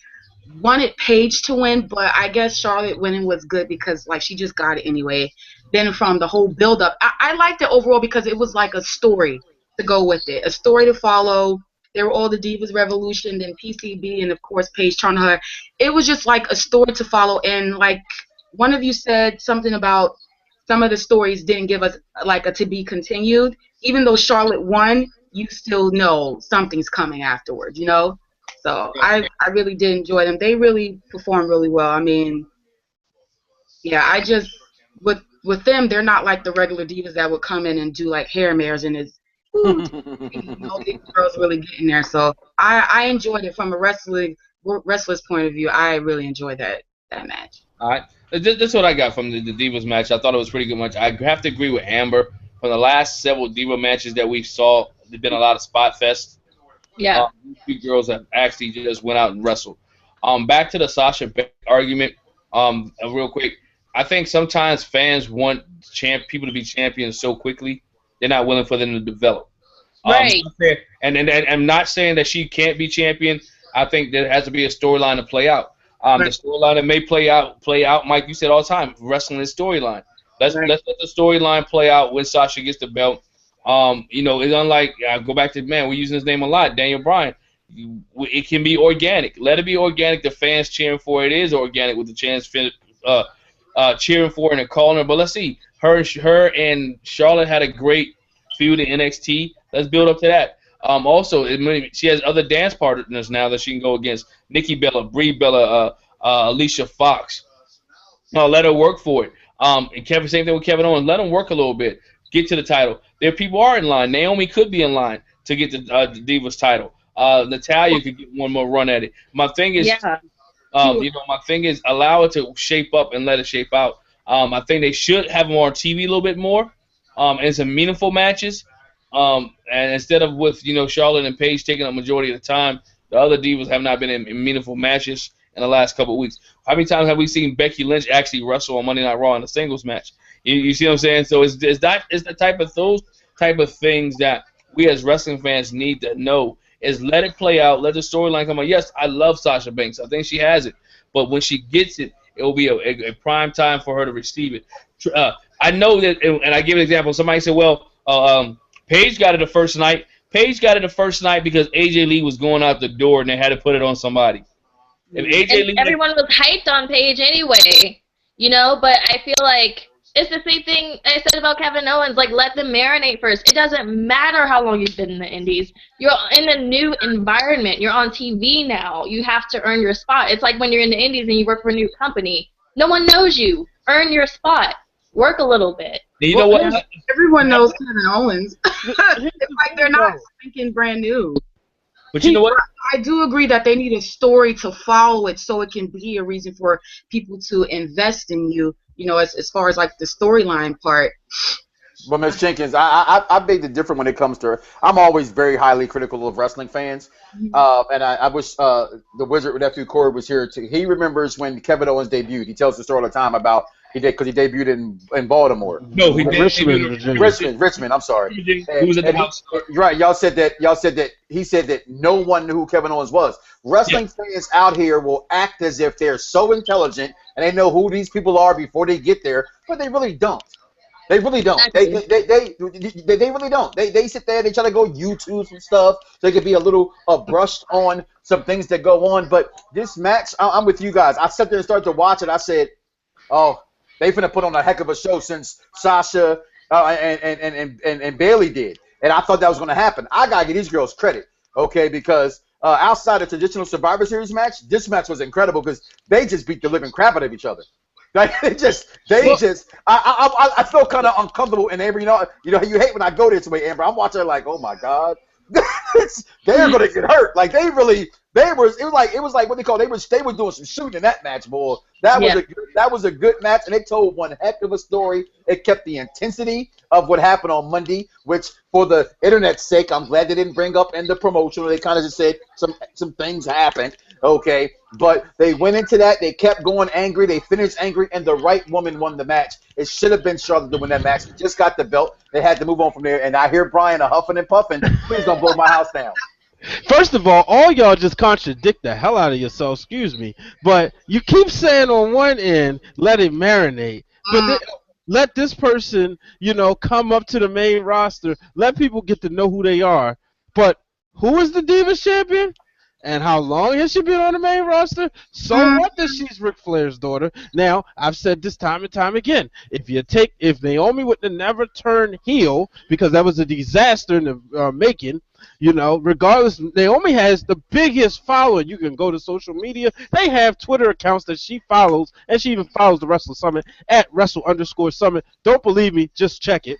wanted Paige to win, but I guess Charlotte winning was good because like she just got it anyway. Then from the whole build up, I liked it overall because it was like a story to go with it, a story to follow. There were all the Divas Revolution, then PCB, and of course Paige turning her. It was just like a story to follow, and like one of you said something about some of the stories didn't give us like a to be continued. Even though Charlotte won, you still know something's coming afterwards, So I really did enjoy them. They really performed really well. I mean, yeah, I just with them, they're not like the regular divas that would come in and do like hair mares and it's these girls really getting there. So I enjoyed it from a wrestler's point of view. I really enjoyed that match. All right, this is what I got from the Divas match. I thought it was a pretty good match. I have to agree with Amber. From the last several Diva matches that we saw, there's been a lot of spot fest. Yeah. These two girls have actually just went out and wrestled. Back to the Sasha Banks argument, real quick. I think sometimes fans want people to be champions so quickly, they're not willing for them to develop. Right. And I'm not saying that she can't be champion. I think there has to be a storyline to play out. The storyline that may play out, Mike, you said all the time, wrestling is storyline. Let's let the storyline play out when Sasha gets the belt. It's unlike, go back to, we're using his name a lot, Daniel Bryan. It can be organic. Let it be organic. The fans cheering for it is organic with the chance cheering for it and calling her. But let's see. Her and Charlotte had a great feud in NXT. Let's build up to that. Also, she has other dance partners now that she can go against. Nikki Bella, Brie Bella, Alicia Fox. Let her work for it. And same thing with Kevin Owens. Let him work a little bit. Get to the title. There people are in line. Naomi could be in line to get the Divas title. Natalia could get one more run at it. My thing is, Yeah. my thing is allow it to shape up and let it shape out. I think they should have them on TV a little bit more, and some meaningful matches. And instead of with Charlotte and Paige taking up majority of the time, the other divas have not been in meaningful matches in the last couple of weeks. How many times have we seen Becky Lynch actually wrestle on Monday Night Raw in a singles match? You see what I'm saying? So it's the type of those type of things that we as wrestling fans need to know. Is let it play out, let the storyline come out. Yes, I love Sasha Banks. I think she has it, but when she gets it, it will be a prime time for her to receive it. I know that, and I give an example. Somebody said, "Well, Paige got it the first night." Paige got it the first night because AJ Lee was going out the door, and they had to put it on somebody. If AJ And Lee, everyone was hyped on Paige anyway, but I feel like it's the same thing I said about Kevin Owens. Like, let them marinate first. It doesn't matter how long you've been in the Indies. You're in a new environment. You're on TV now. You have to earn your spot. It's like when you're in the Indies and you work for a new company. No one knows you. Earn your spot. Work a little bit. you know what? Everyone knows Kevin Owens. It's like they're not thinking brand new. But you know what? I do agree that they need a story to follow it so it can be a reason for people to invest in you, as far as like the storyline part. Well, Ms. Jenkins, I beg to differ when it comes to. I'm always very highly critical of wrestling fans, and I wish the Wizard nephew Corey was here. He remembers when Kevin Owens debuted. He tells the story all the time about because he debuted in Baltimore. No, he did. Richmond. I'm sorry. He was at the house. Right. Y'all said that he said that no one knew who Kevin Owens was. Wrestling fans out here will act as if they're so intelligent and they know who these people are before they get there, but they really don't. They really don't. They really don't. They sit there. They try to go YouTube some stuff so they could be a little brushed on some things that go on. But this match, I'm with you guys. I sat there and started to watch it. I said, "Oh, they finna put on a heck of a show since Sasha and Bailey did." And I thought that was gonna happen. I gotta give these girls credit, okay? Because outside of traditional Survivor Series match, this match was incredible because they just beat the living crap out of each other. Like I feel kind of uncomfortable. And Amber, you hate when I go this way, Amber. I'm watching like, oh my God, they're gonna get hurt. Like it was like what they call they were doing some shooting in that match, boy. That was a good match, and it told one heck of a story. It kept the intensity of what happened on Monday, which for the internet's sake, I'm glad they didn't bring up in the promotion. They kind of just said some things happened. Okay, but they went into that. They kept going angry. They finished angry, and the right woman won the match. It should have been Charlotte to win that match. They just got the belt. They had to move on from there. And I hear Brian huffing and puffing. Please don't blow my house down. First of all y'all just contradict the hell out of yourself. Excuse me, but you keep saying on one end, let it marinate, but let this person, come up to the main roster. Let people get to know who they are. But who is the Divas champion? And how long has she been on the main roster? So what that she's Ric Flair's daughter? Now, I've said this time and time again. If Naomi would have never turned heel, because that was a disaster in the making, regardless, Naomi has the biggest following. You can go to social media. They have Twitter accounts that she follows, and she even follows the Wrestle Summit at Wrestle_Summit. Don't believe me? Just check it.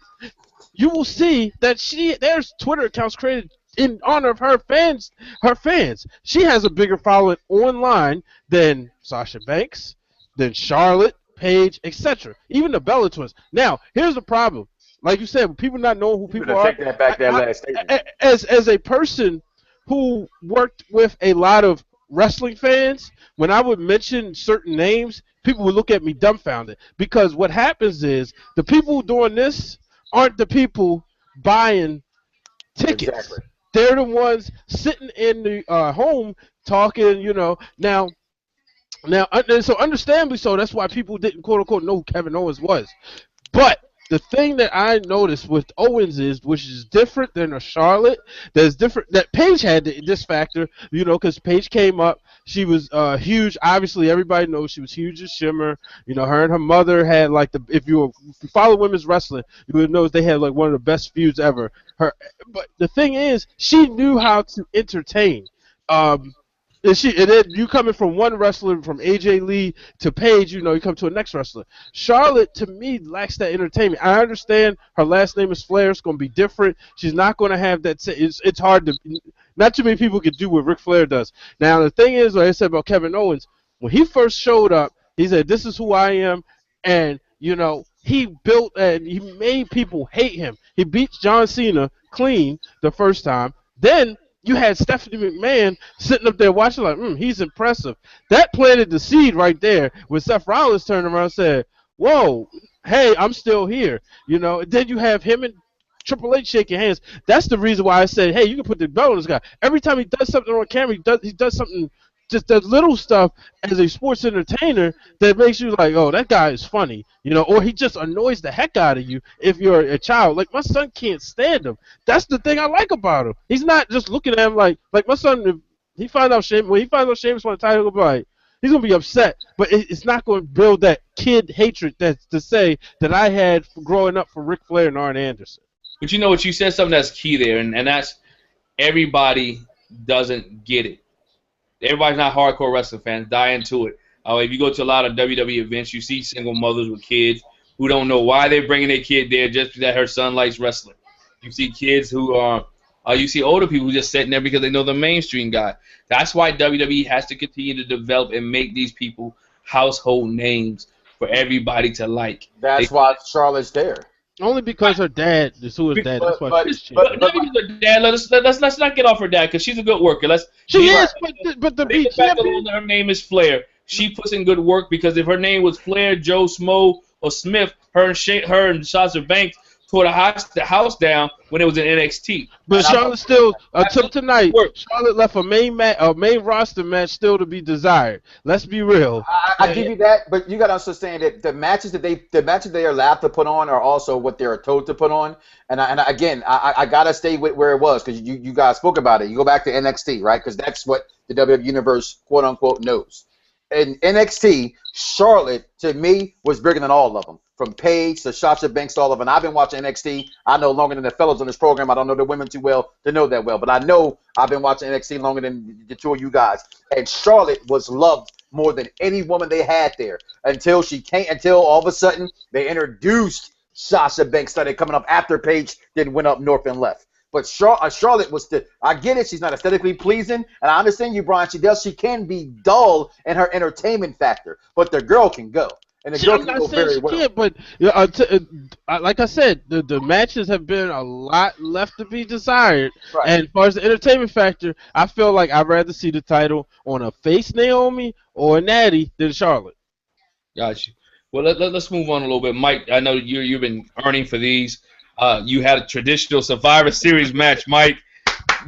You will see that there's Twitter accounts created in honor of her fans. She has a bigger following online than Sasha Banks, than Charlotte, Paige, etc. Even the Bella Twins. Now, here's the problem. Like you said, people not knowing who people are. Take that back, that last statement. As a person who worked with a lot of wrestling fans, when I would mention certain names, people would look at me dumbfounded. Because what happens is the people doing this aren't the people buying tickets. Exactly. They're the ones sitting in the home talking, Now, so understandably so, that's why people didn't quote unquote know who Kevin Owens was. But the thing that I noticed with Owens which is different than a Charlotte, that Paige had this factor, because Paige came up, she was huge. Obviously, everybody knows she was huge as Shimmer. Her and her mother had if you follow women's wrestling, you would know they had like one of the best feuds ever. But the thing is, she knew how to entertain. And then you coming from one wrestler, from AJ Lee to Paige, you come to a next wrestler. Charlotte, to me, lacks that entertainment. I understand her last name is Flair. It's going to be different. She's not going to have that. It's hard to. Not too many people can do what Ric Flair does. Now, the thing is, like I said about Kevin Owens, when he first showed up, he said, "This is who I am," and he built and he made people hate him. He beat John Cena clean the first time. Then you had Stephanie McMahon sitting up there watching like, he's impressive. That planted the seed right there when Seth Rollins turned around and said, whoa, hey, I'm still here. And then you have him and Triple H shaking hands. That's the reason why I said, hey, you can put the belt on this guy. Every time he does something on camera, he does something, just does little stuff as a sports entertainer that makes you like, oh, that guy is funny, or he just annoys the heck out of you if you're a child. Like, my son can't stand him. That's the thing I like about him. He's not just looking at him like my son, if he finds out Sheamus, when he finds out Sheamus won the title, he'll be like, he's going to be upset, but it's not going to build that kid hatred that's to say that I had growing up for Ric Flair and Arn Anderson. But you know what? You said something that's key there, and that's everybody doesn't get it. Everybody's not hardcore wrestling fans. Die into it. If you go to a lot of WWE events, you see single mothers with kids who don't know why they're bringing their kid there just because her son likes wrestling. You see kids who are, you see older people just sitting there because they know the mainstream guy. That's why WWE has to continue to develop and make these people household names for everybody to like. That's why Charlotte's there. Only because her dad is who his dad. That's why she's but not because her dad. Let's not get off her dad because she's a good worker. She is, but the beat champion. Her name is Flair. She puts in good work because if her name was Flair, Joe Smo, or Smith, her and Sasha Banks tore the house down when it was in NXT. But Charlotte still, until tonight, Charlotte left a main roster match still to be desired. Let's be real. I give you that, but you got to understand that the matches that they are allowed to put on are also what they're told to put on. And I gotta stay with where it was because you guys spoke about it. You go back to NXT, right? Because that's what the WWE Universe, quote unquote, knows. In NXT, Charlotte to me was bigger than all of them. From Paige to Sasha Banks, all of them. I've been watching NXT. I know longer than the fellows on this program. I don't know the women too well to know that well, but I know I've been watching NXT longer than the two of you guys. And Charlotte was loved more than any woman they had there until all of a sudden they introduced Sasha Banks, started coming up after Paige, then went up north and left. But Charlotte was I get it. She's not aesthetically pleasing, and I understand you, Brian. She can be dull in her entertainment factor, but the girl can go. And the girl can go very well. Can't, but like I said, the matches have been a lot left to be desired. Right. And as far as the entertainment factor, I feel like I'd rather see the title on a face Naomi or a Natty than Charlotte. Gotcha. Well, let's move on a little bit. Mike, I know you've been earning for these. You had a traditional Survivor Series match, Mike.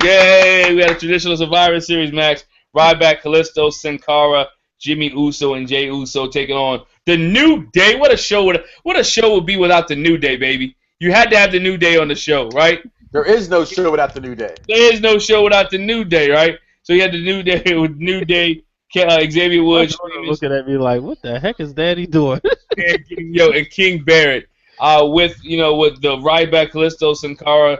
Yay! We had a traditional Survivor Series match. Ryback, Kalisto, Sin Cara, Jimmy Uso, and Jey Uso taking on the New Day. What a show would be without the New Day, baby. You had to have the New Day on the show, right? There is no show without the New Day. There is no show without the New Day, right? So you had the New Day with New Day, Xavier Woods. Looking at me like, what the heck is Daddy doing? and King Barrett. With the Ryback, Kalisto, Sin Cara,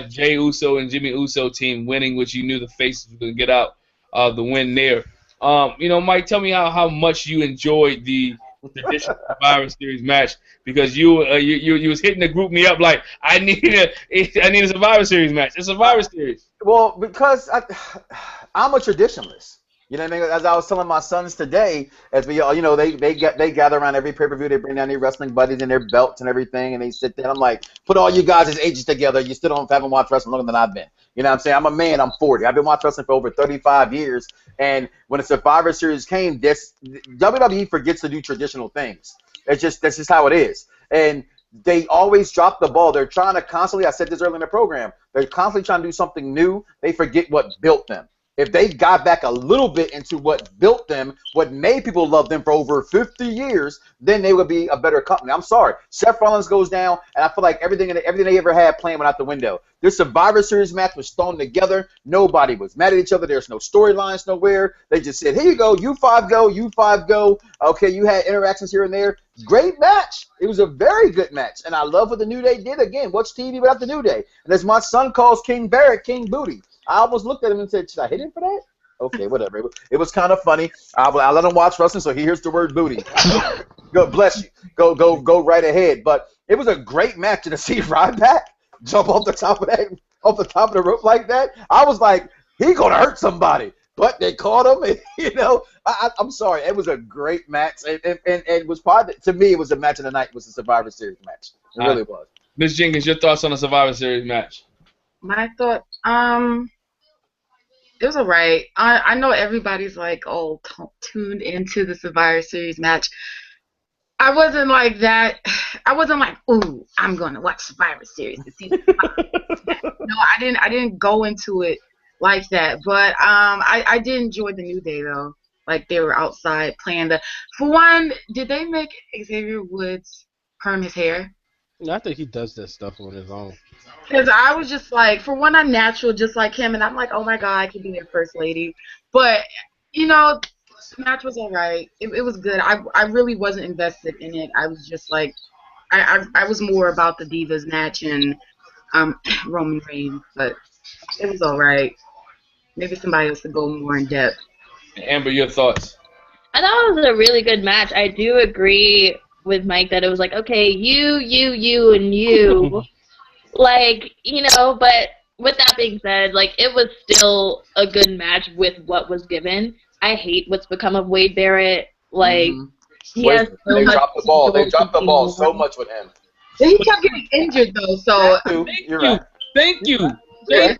Jey Uso, and Jimmy Uso team winning, which you knew the faces were going to get out the win there. Mike, tell me how much you enjoyed the traditional Survivor Series match because you was hitting the group me up like I need a Survivor Series match. A Survivor Series. Well, because I'm a traditionalist. You know what I mean? As I was telling my sons today, as we all, they gather around every pay-per-view, they bring down their wrestling buddies and their belts and everything, and they sit there. I'm like, put all you guys as ages together. You still haven't watched wrestling longer than I've been. You know what I'm saying? I'm a man. I'm 40. I've been watching wrestling for over 35 years, and when the Survivor Series came, WWE forgets to do traditional things. That's just how it is, and they always drop the ball. They're trying to constantly. I said this earlier in the program. They're constantly trying to do something new. They forget what built them. If they got back a little bit into what built them, what made people love them for over 50 years, then they would be a better company. I'm sorry. Seth Rollins goes down, and I feel like everything they ever had playing went out the window. This Survivor Series match was thrown together. Nobody was mad at each other. There's no storylines nowhere. They just said, here you go. You five go. You five go. Okay, you had interactions here and there. Great match. It was a very good match, and I love what the New Day did. Again, watch TV without the New Day. And as my son calls King Barrett, King Booty. I almost looked at him and said, should I hit him for that? Okay, whatever. It was kind of funny. I let him watch wrestling, so he hears the word booty. God bless you. Go right ahead. But it was a great match, and to see Ryback jump off the top of the rope like that, I was like, he gonna hurt somebody. But they caught him, and I'm sorry. It was a great match, and it was probably, to me, it was the match of the night. It was the Survivor Series match. It really was. Ms. Jenkins, your thoughts on the Survivor Series match? My thought, it was alright. I know everybody's like, oh, tuned into the Survivor Series match. I wasn't like that. I wasn't like, ooh, I'm gonna watch Survivor Series to see. No, I didn't go into it like that. But I did enjoy the New Day though. Like they were outside playing the. For one, did they make Xavier Woods perm his hair? No, I think he does that stuff on his own. Because I was just like, for one, I'm natural just like him, and I'm like, oh my god, I could be their first lady. But the match was alright. It was good. I really wasn't invested in it. I was just like, I was more about the Divas match and Roman Reigns, but it was alright. Maybe somebody else could go more in depth. Amber, your thoughts? I thought it was a really good match. I do agree with Mike that it was like, okay, you, and you. Like, but with that being said, like, it was still a good match with what was given. I hate what's become of Wade Barrett. Like, he has so they much dropped the ball. They dropped the ball so much with him. He kept getting injured, though, so... Thank you. We're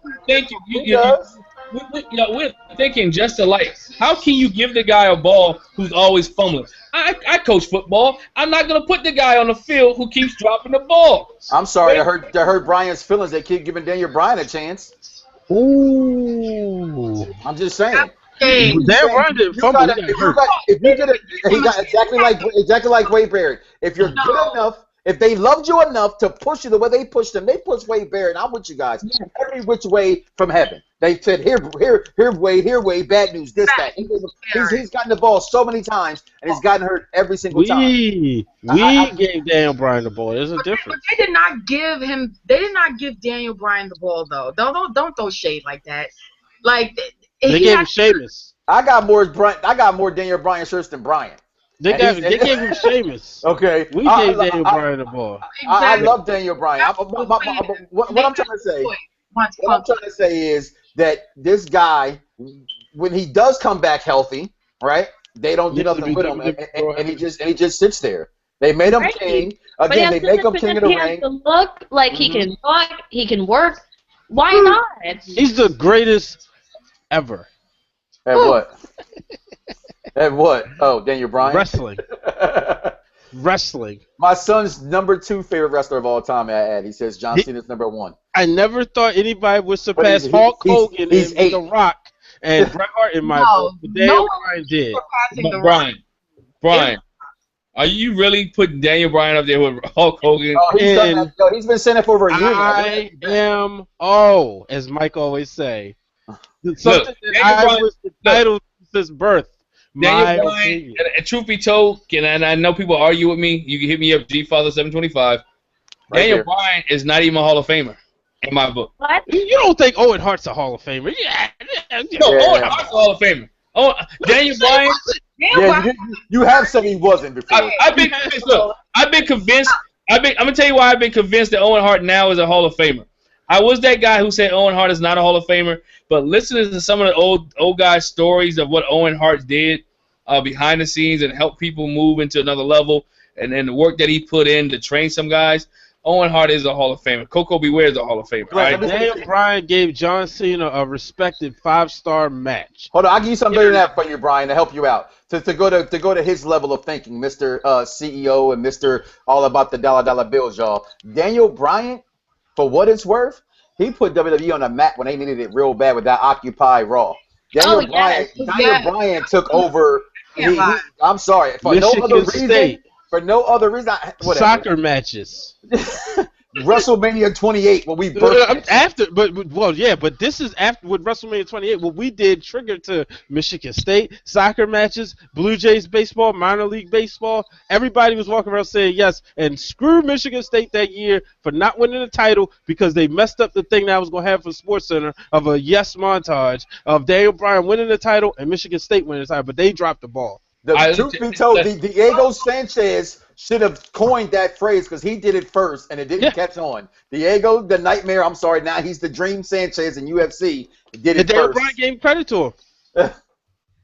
thinking just alike. How can you give the guy a ball who's always fumbling? I coach football. I'm not going to put the guy on the field who keeps dropping the ball. I'm sorry to hurt Brian's feelings. They keep giving Daniel Bryan a chance. Ooh. I'm just saying. Daniel Bryan didn't fumble. He got exactly like Wade Barrett. If you're good enough, if they loved you enough to push you the way they pushed him, they pushed Wade Barrett. I'm with you guys. Every which way from heaven. They said, here, Wade, bad news, this, that. He's gotten the ball so many times, and he's gotten hurt every single time. We gave Daniel Bryan the ball. There's a difference. They did not give Daniel Bryan the ball, though. Don't throw shade like that. Like they gave him Sheamus. I got more Daniel Bryan shirts than Bryan. They gave him Sheamus. Okay. We gave Daniel Bryan the ball. I love Daniel Bryan. What I'm trying to say is that this guy, when he does come back healthy, right? They don't do nothing with him, and he just sits there. They made him king again. They make him king of the ring. To look like he can talk, he can work. Why not? He's the greatest ever. At what? At what? Oh, Daniel Bryan? Wrestling. My son's number 2 favorite wrestler of all time, he says John Cena's number 1. I never thought anybody would surpass Hulk Hogan and The Rock and Bret Hart in my book. But Daniel Bryan did. Brian, are you really putting Daniel Bryan up there with Hulk Hogan? Oh, he's done that. Yo, he's been saying it for over a year now. As Mike always say. Something that I was entitled since birth. Daniel Bryan, and truth be told, and I know people argue with me. You can hit me up, GFather725. Daniel Bryan is not even a Hall of Famer in my book. What? You don't think Owen Hart's a Hall of Famer? Yeah. Owen Hart's a Hall of Famer. Daniel Bryan. You have said he wasn't before. I've been convinced. I'm gonna tell you why I've been convinced that Owen Hart now is a Hall of Famer. I was that guy who said Owen Hart is not a Hall of Famer, but listening to some of the old guys' stories of what Owen Hart did behind the scenes and help people move into another level, and the work that he put in to train some guys, Owen Hart is a Hall of Famer. Coco Beware is a Hall of Famer. Right? Daniel Bryan gave John Cena a respected 5-star match. Hold on, I'll give you something better than that for you, Brian, to help you out. To go to his level of thinking, Mr. CEO and Mr. All About the Dollar Bills, y'all. Daniel Bryan, for what it's worth, he put WWE on the map when they needed it real bad with that Occupy Raw. Daniel Bryan took over. I'm sorry, for no other reason. Soccer matches. WrestleMania 28 when we birthed. After, but this is after with WrestleMania 28. What we did triggered to Michigan State soccer matches, Blue Jays baseball, minor league baseball. Everybody was walking around saying yes, and screw Michigan State that year for not winning the title because they messed up the thing that I was gonna have for SportsCenter of a yes montage of Daniel Bryan winning the title and Michigan State winning the title, but they dropped the ball. Truth be told, Diego Sanchez should have coined that phrase because he did it first and it didn't catch on. Diego, the nightmare, I'm sorry, now he's the Dream Sanchez in UFC. He did it Daniel first. Bryan gave credit to him.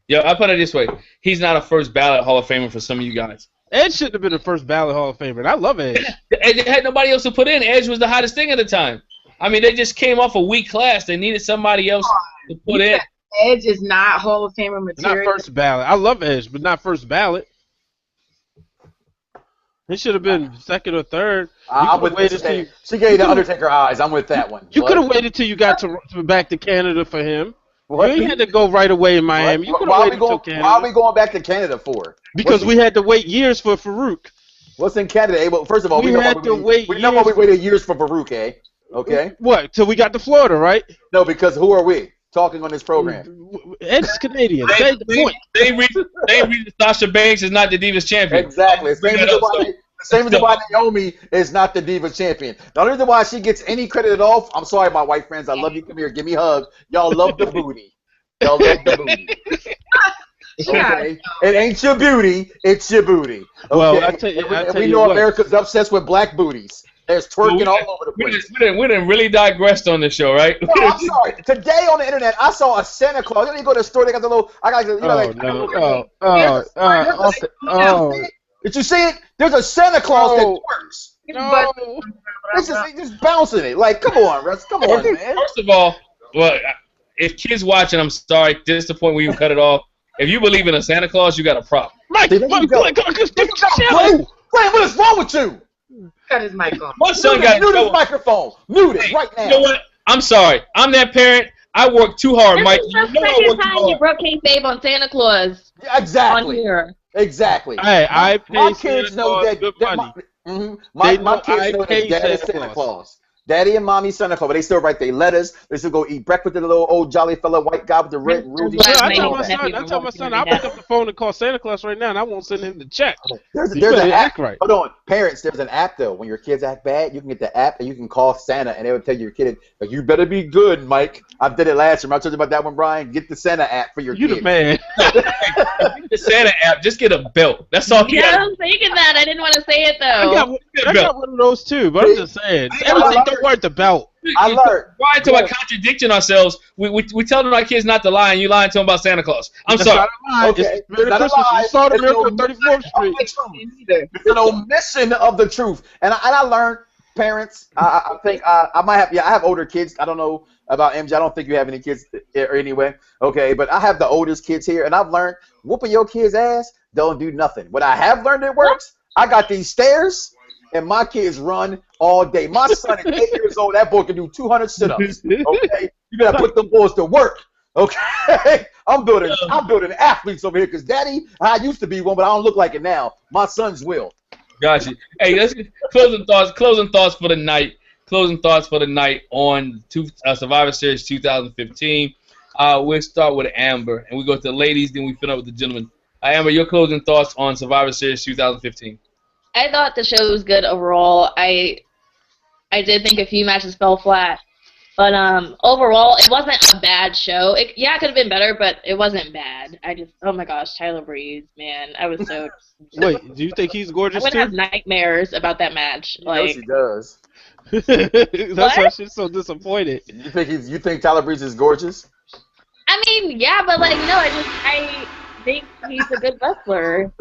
Yeah, I put it this way. He's not a first ballot Hall of Famer for some of you guys. Edge shouldn't have been the first ballot Hall of Famer, and I love Edge. They had nobody else to put in. Edge was the hottest thing at the time. I mean, they just came off a weak class. They needed somebody else to put in. Edge is not Hall of Famer material. Not first ballot. I love Edge, but not first ballot. He should have been second or third. She gave the Undertaker eyes. I'm with that one. You could have waited till you got to back to Canada for him. What? You ain't had to go right away in Miami. You could have waited till Canada. Why are we going back to Canada for? Because we had to wait years for Farouk. What's in Canada? Well, first of all, we know why we waited years for Farouk, eh? Okay. What? Till we got to Florida, right? No, because who are we talking on this program? Ed's Canadian. They reason Sasha Banks is not the Divas champion. Exactly. Same reason why Naomi is not the Divas champion. The only reason why she gets any credit at all, I'm sorry, my white friends. I love you. Come here. Give me a hug. Y'all love the booty. Y'all love the booty. Okay. It ain't your beauty. It's your booty. Okay? Well, I tell you we know America's obsessed with black booties. There's twerking all over the place. We didn't really digressed on this show, right? No, I'm sorry. Today on the internet, I saw a Santa Claus. You go to the store. They got the little. Did you see it? There's a Santa Claus that twerks. No. He's just bouncing it. Like, come on, Russ. Come on, man. First of all, if kids watching, I'm sorry. This is the point where you cut it off. If you believe in a Santa Claus, you got a problem. Mike, what is wrong with you? Cut his mic off. My son got mute his microphone. Mute it right now. You know what? I'm sorry. I'm that parent. I work too hard, Mike. This is the second time you broke kayfabe on Santa Claus. Yeah, exactly. On here. Exactly. Hey, I pay my kids know that. My kids know that Dad is Santa Claus. Daddy and Mommy Santa Claus, but they still write their letters. They still go eat breakfast with the little old jolly fella white guy with the red ruby. I tell my son, I'll pick up the phone and call Santa Claus right now, and I won't send him the check. There's an app. Right. Hold on, parents. There's an app though. When your kids act bad, you can get the app and you can call Santa, and they will tell your kid, like, "You better be good, Mike." I did it last year. I told you about that one, Brian. Get the Santa app for your kid. You the man. The Santa app. Just get a belt. That's all. Yeah, I'm thinking that. I didn't want to say it though. I got one of those too, but I'm just saying. Everything don't worth the belt. I learned. Why until we're contradicting ourselves? We tell our kids not to lie, and you lying to them about Santa Claus. I'm sorry. Not a lie. Okay. It's not a lie. You saw the miracle on 34th Street. It's an omission of the truth. And I learned, parents. I think I might have. Yeah, I have older kids. I don't know about MJ. I don't think you have any kids anyway. Okay, but I have the oldest kids here, and I've learned whooping your kid's ass don't do nothing. What I have learned it works. I got these stairs. And my kids run all day. My son is 8 years old. That boy can do 200 sit-ups. Okay, you gotta put them boys to work. Okay, I'm building athletes over here. Cause Daddy, I used to be one, but I don't look like it now. My sons will. Gotcha. Hey, let's get closing thoughts for the night. Closing thoughts for the night on Survivor Series 2015. We'll start with Amber, and we go to the ladies. Then we finish up with the gentlemen. Amber, your closing thoughts on Survivor Series 2015. I thought the show was good overall. I did think a few matches fell flat, but overall it wasn't a bad show. It could have been better, but it wasn't bad. Oh my gosh, Tyler Breeze, man, I was so. Wait, do you think he's gorgeous I would too? have nightmares about that match. Yes, he does. That's why she's so disappointed. You think Tyler Breeze is gorgeous? I mean, yeah, but like no, I think he's a good wrestler.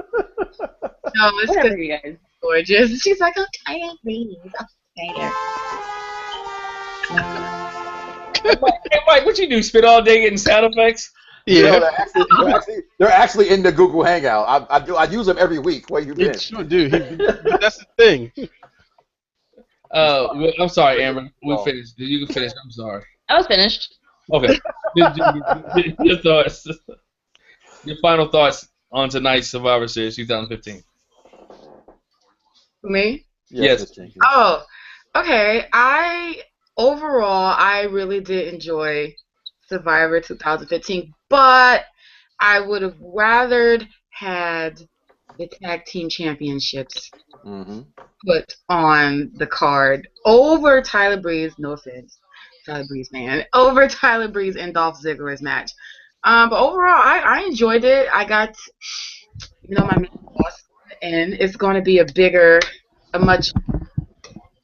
No, it's Whatever, you guys. Gorgeous. She's like, okay, please. Hey, Mike, what you do? Spit all day getting sound effects? Yeah, they're actually in the Google Hangout. I use them every week. Where you been? Sure do. That's the thing. I'm sorry, Amber. We'll finish. You can finish. I'm sorry. I was finished. Okay. Your thoughts. Your final thoughts on tonight's Survivor Series 2015. Me? Yes. Oh, Okay, overall I really did enjoy Survivor 2015, but I would have rathered had the tag team championships Mm-hmm. put on the card over Tyler Breeze. No offense, Tyler Breeze, man. Over Tyler Breeze and Dolph Ziggler's match. But overall, I enjoyed it. I got, my main boss, and it's going to be a much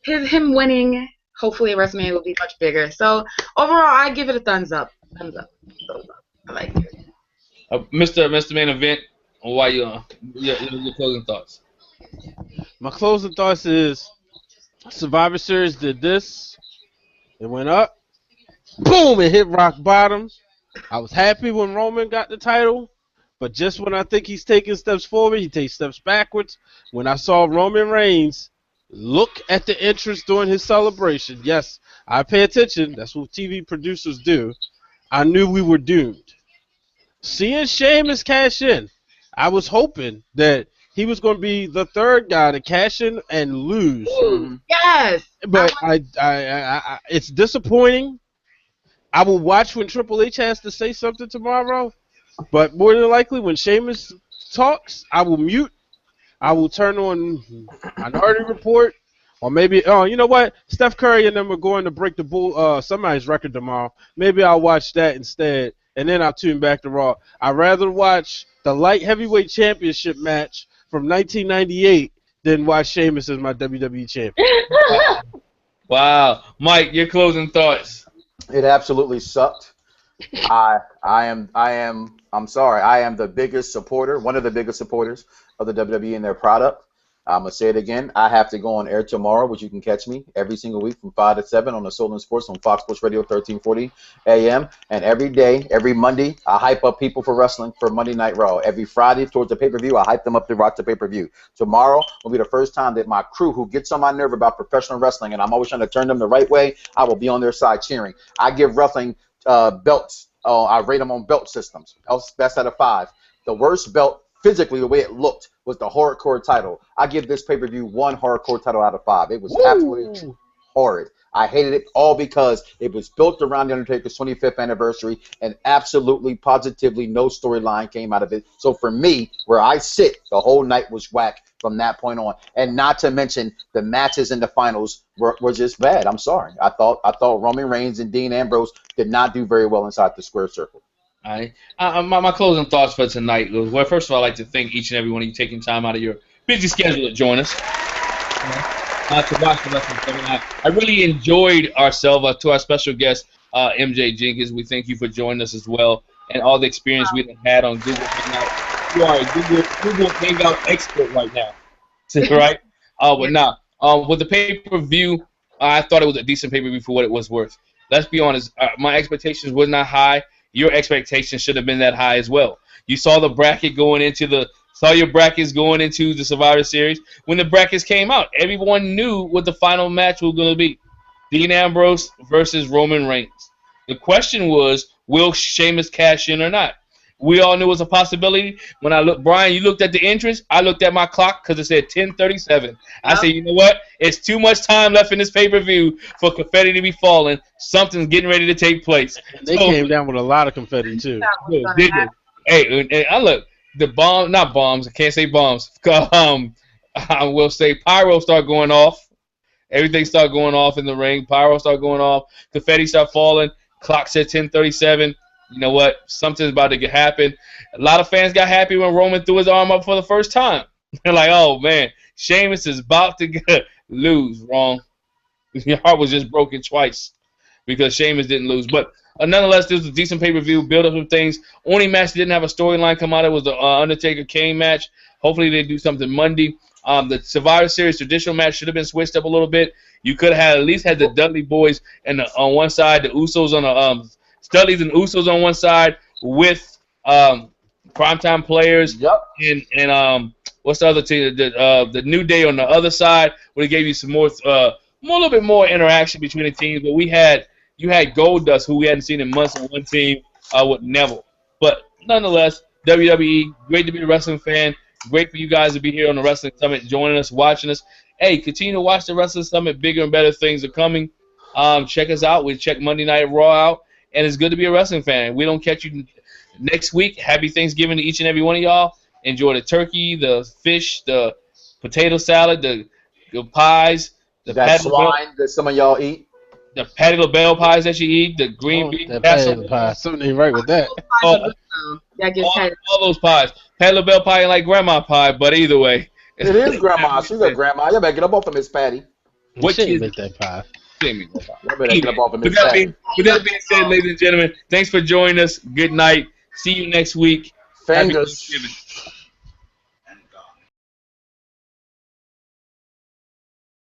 him winning. Hopefully, WrestleMania will be much bigger. So overall, I give it a thumbs up. Thumbs up. Thumbs up. I like it. Mr. Main Event, why your closing thoughts? My closing thoughts is Survivor Series did this. It went up. Boom! It hit rock bottom. I was happy when Roman got the title, but just when I think he's taking steps forward, he takes steps backwards. When I saw Roman Reigns look at the entrance during his celebration, yes, I pay attention. That's what TV producers do. I knew we were doomed. Seeing Sheamus cash in, I was hoping that he was going to be the third guy to cash in and lose. Ooh, yes. But it's disappointing. I will watch when Triple H has to say something tomorrow, but more than likely when Sheamus talks, I will mute. I will turn on Minority Report, or maybe, you know what? Steph Curry and them are going to break somebody's record tomorrow. Maybe I'll watch that instead, and then I'll tune back to Raw. I'd rather watch the Light Heavyweight Championship match from 1998 than watch Sheamus as my WWE champion. Wow. Mike, your closing thoughts. It absolutely sucked. I'm sorry. I am the biggest supporter, one of the biggest supporters of the WWE and their product. I'm going to say it again. I have to go on air tomorrow, which you can catch me every single week from 5 to 7 on the Soul & Sports on Fox Sports Radio 1340 AM. And every day, every Monday, I hype up people for wrestling for Monday Night Raw. Every Friday towards the pay-per-view, I hype them up to watch the pay-per-view. Tomorrow will be the first time that my crew, who gets on my nerve about professional wrestling, and I'm always trying to turn them the right way, I will be on their side cheering. I give wrestling belts. I rate them on belt systems. Best out of 5. The worst belt, physically, the way it looked, was the hardcore title. I give this pay-per-view 1 hardcore title out of 5. It was absolutely horrid. I hated it all because it was built around the Undertaker's 25th anniversary, and absolutely, positively, no storyline came out of it. So for me, where I sit, the whole night was whack from that point on. And not to mention, the matches in the finals were just bad. I'm sorry. I thought Roman Reigns and Dean Ambrose did not do very well inside the square circle. All right. My closing thoughts for tonight was, well, first of all, I'd like to thank each and every one of you taking time out of your busy schedule to join us. To watch the wrestling. I really enjoyed ourselves. To our special guest, MJ Jenkins, we thank you for joining us as well, and all the experience we've had on Google Hangout. You are a Google Hangout expert right now, right? But now, with the pay-per-view, I thought it was a decent pay-per-view for what it was worth. Let's be honest, my expectations were not high. Your expectations should have been that high as well. You saw the bracket your brackets going into the Survivor Series. When the brackets came out, everyone knew what the final match was going to be. Dean Ambrose versus Roman Reigns. The question was, will Sheamus cash in or not? We all knew it was a possibility. When I looked, Brian, you looked at the entrance. I looked at my clock because it said 10:37. I said, you know what? It's too much time left in this pay-per-view for confetti to be falling. Something's getting ready to take place. And they came down with a lot of confetti, too. Hey, I look. The not bombs. I can't say bombs. I will say pyro start going off. Everything start going off in the ring. Pyro start going off. Confetti start falling. Clock said 10:37. You know what? Something's about to happen. A lot of fans got happy when Roman threw his arm up for the first time. They're like, oh, man, Sheamus is about to lose. Wrong. Your heart was just broken twice because Sheamus didn't lose. But nonetheless, this was a decent pay-per-view, build up some things. Only match that didn't have a storyline come out of was the Undertaker Kane match. Hopefully they do something Monday. The Survivor Series traditional match should have been switched up a little bit. You could have at least had the Dudley boys on one side, the Usos on the Studleys and Usos on one side with primetime players. Yep. And what's the other team? The New Day on the other side, where it gave you some more, a little bit more interaction between the teams. But you had Goldust, who we hadn't seen in months, on one team with Neville. But nonetheless, WWE, great to be a wrestling fan. Great for you guys to be here on the Wrestling Summit, joining us, watching us. Hey, continue to watch the Wrestling Summit. Bigger and better things are coming. Check us out. We check Monday Night Raw out, and it's good to be a wrestling fan. We don't catch you next week. Happy Thanksgiving to each and every one of y'all. Enjoy the turkey, the fish, the potato salad, the pies, the That swine that some of y'all eat. the Patty LaBelle pies that you eat, the green bean that casserole. pie. Something ain't right with that. all those pies. Patty LaBelle pie ain't like grandma pie, but either way. It is grandma. She's a grandma. You better get up off of Miss Patty. What She kids make that pie? You better get up off of Miss With that Patty. being said, ladies and gentlemen, thanks for joining us. Good night. See you next week. Happy Fingers. Thanksgiving.